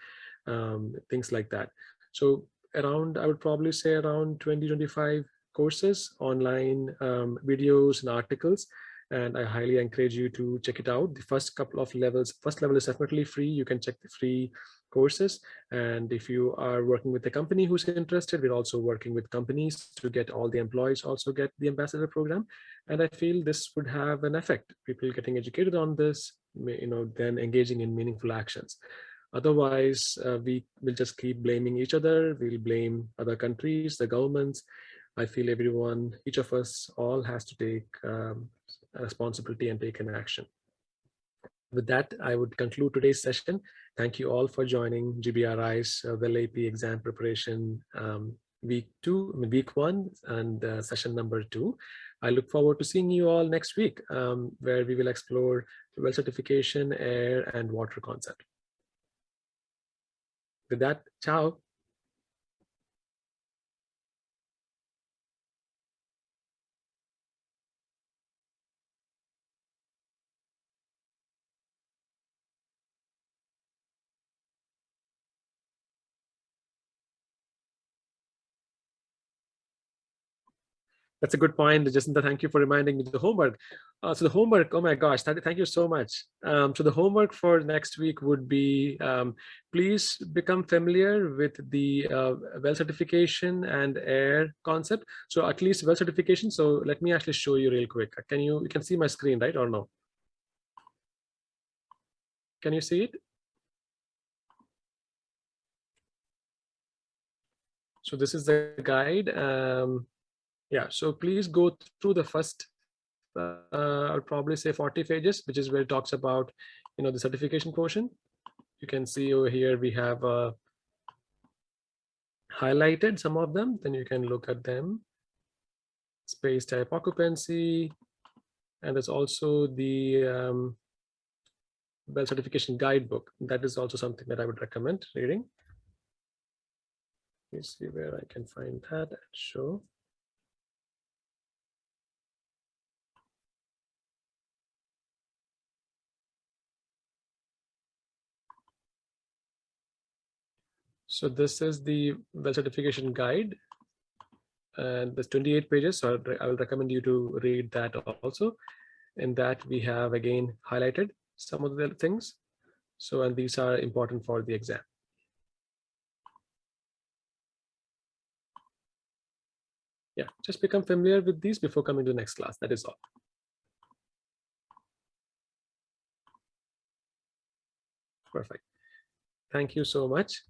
things like that. So around, I would probably say around 20-25 courses, online videos and articles, and I highly encourage you to check it out. The first couple of levels, first level is definitely free. You can check the free courses, and if you are working with a company who's interested, we're also working with companies to get all the employees also get the ambassador program. And I feel this would have an effect, people getting educated on this, then engaging in meaningful actions. Otherwise, we will just keep blaming each other. We'll blame other countries, the governments. I feel everyone, each of us, all has to take a responsibility and take an action. With that, I would conclude today's session. Thank you all for joining GBRI's Well AP exam preparation week 1 and session number 2. I look forward to seeing you all next week, where we will explore well certification, air, and water concept. With that, ciao. That's a good point, Jacinta. Thank you for reminding me the homework. So the homework, oh my gosh, thank you so much. So the homework for next week would be, please become familiar with the well certification and air concept. So at least well certification. So let me actually show you real quick. You can see my screen, right, or no? Can you see it? So this is the guide. Yeah, so please go through the first, I'll probably say 40 pages, which is where it talks about, the certification portion. You can see over here, we have highlighted some of them, then you can look at them. Space type occupancy, and there's also the well certification guidebook. That is also something that I would recommend reading. Let me see where I can find that and show. So this is the well certification guide, and there's 28 pages. So I will recommend you to read that also. In that we have again highlighted some of the things. So, and these are important for the exam. Yeah, just become familiar with these before coming to the next class. That is all. Perfect. Thank you so much.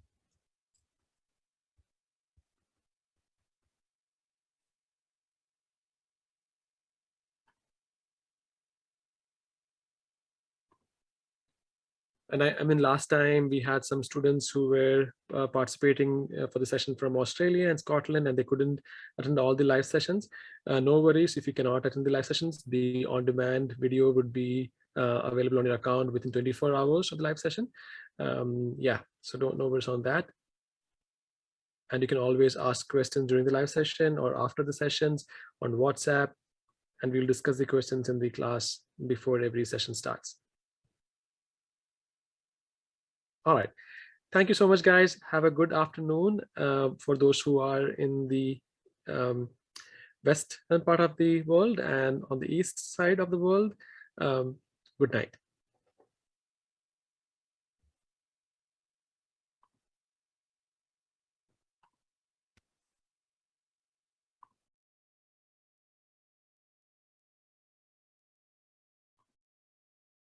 And I mean, last time we had some students who were participating for the session from Australia and Scotland, and they couldn't attend all the live sessions. No worries if you cannot attend the live sessions. The on-demand video would be available on your account within 24 hours of the live session. Yeah, so don't worry on that. And you can always ask questions during the live session or after the sessions on WhatsApp, and we'll discuss the questions in the class before every session starts. All right. Thank you so much, guys. Have a good afternoon. For those who are in the western part of the world and on the east side of the world, good night.